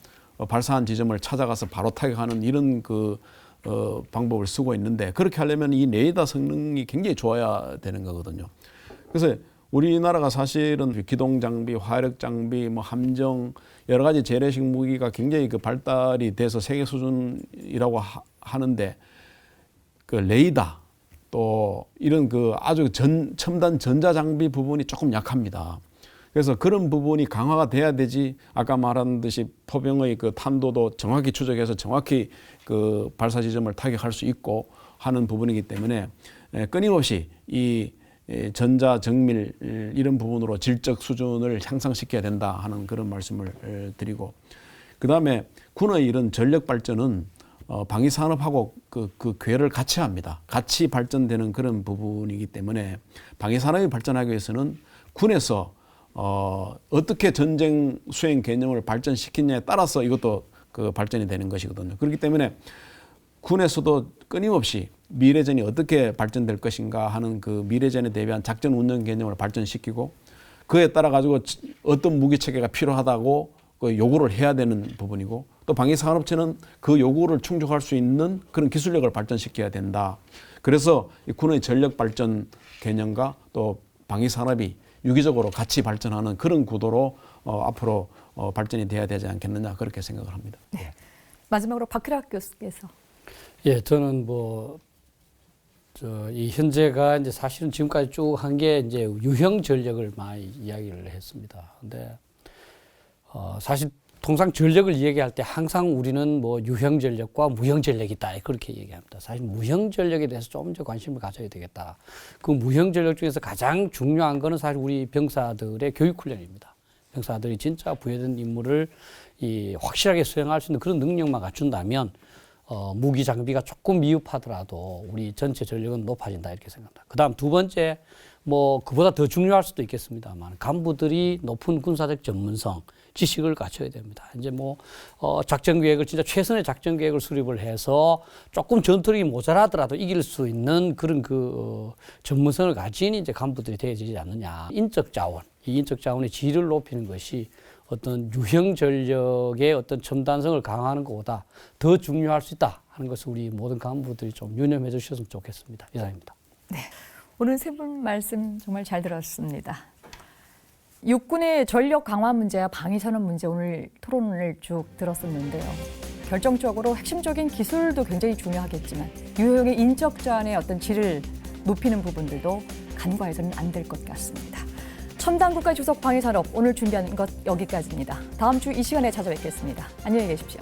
발사한 지점을 찾아가서 바로 타격하는 이런 방법을 쓰고 있는데, 그렇게 하려면 이 레이더 성능이 굉장히 좋아야 되는 거거든요. 그래서 우리나라가 사실은 기동 장비, 화력 장비, 뭐 함정, 여러 가지 재래식 무기가 굉장히 그 발달이 돼서 세계 수준이라고 하는데, 그 레이더 또 이런 그 아주 첨단 전자장비 부분이 조금 약합니다. 그래서 그런 부분이 강화가 돼야 되지, 아까 말한 듯이 포병의 그 탄도도 정확히 추적해서 정확히 그 발사 지점을 타격할 수 있고 하는 부분이기 때문에 끊임없이 이 전자 정밀 이런 부분으로 질적 수준을 향상시켜야 된다 하는 그런 말씀을 드리고, 그다음에 군의 이런 전력 발전은 방위 산업하고 그 궤를 같이 합니다. 같이 발전되는 그런 부분이기 때문에 방위 산업이 발전하기 위해서는 군에서 어떻게 전쟁 수행 개념을 발전시키냐에 따라서 이것도 그 발전이 되는 것이거든요. 그렇기 때문에 군에서도 끊임없이 미래전이 어떻게 발전될 것인가 하는 그 미래전에 대비한 작전 운영 개념을 발전시키고, 그에 따라 가지고 어떤 무기 체계가 필요하다고 그 요구를 해야 되는 부분이고, 또 방위산업체는 그 요구를 충족할 수 있는 그런 기술력을 발전시켜야 된다. 그래서 이 군의 전력 발전 개념과 또 방위산업이 유기적으로 같이 발전하는 그런 구도로 앞으로 발전이 돼야 되지 않겠느냐, 그렇게 생각을 합니다. 네. 마지막으로 박희락 교수께서. 예, 저는 이 현재가 이제 사실은 지금까지 쭉 한 게 이제 유형 전력을 많이 이야기를 했습니다. 근데 사실 통상 전력을 얘기할 때 항상 우리는 뭐 유형 전력과 무형 전력이 있다, 그렇게 얘기합니다. 사실 무형 전력에 대해서 좀 더 관심을 가져야 되겠다. 그 무형 전력 중에서 가장 중요한 거는 사실 우리 병사들의 교육 훈련입니다. 병사들이 진짜 부여된 임무를 확실하게 수행할 수 있는 그런 능력만 갖춘다면 무기 장비가 조금 미흡하더라도 우리 전체 전력은 높아진다, 이렇게 생각합니다. 그다음 두 번째, 그보다 더 중요할 수도 있겠습니다만, 간부들이 높은 군사적 전문성, 지식을 갖춰야 됩니다. 이제 작전 계획을 진짜 최선의 작전 계획을 수립을 해서 조금 전투력이 모자라더라도 이길 수 있는 그런 전문성을 가진 이제 간부들이 되어지지 않느냐. 인적 자원, 이 인적 자원의 질을 높이는 것이 어떤 유형 전력의 어떤 첨단성을 강화하는 것보다 더 중요할 수 있다 하는 것을 우리 모든 간부들이 좀 유념해 주셨으면 좋겠습니다. 이상입니다. 네. 오늘 세 분 말씀 정말 잘 들었습니다. 육군의 전력 강화 문제와 방위산업 문제, 오늘 토론을 쭉 들었었는데요. 결정적으로 핵심적인 기술도 굉장히 중요하겠지만 유형의 인적 자원의 어떤 질을 높이는 부분들도 간과해서는 안 될 것 같습니다. 첨단 국가 주석 방위산업, 오늘 준비한 것 여기까지입니다. 다음 주 이 시간에 찾아뵙겠습니다. 안녕히 계십시오.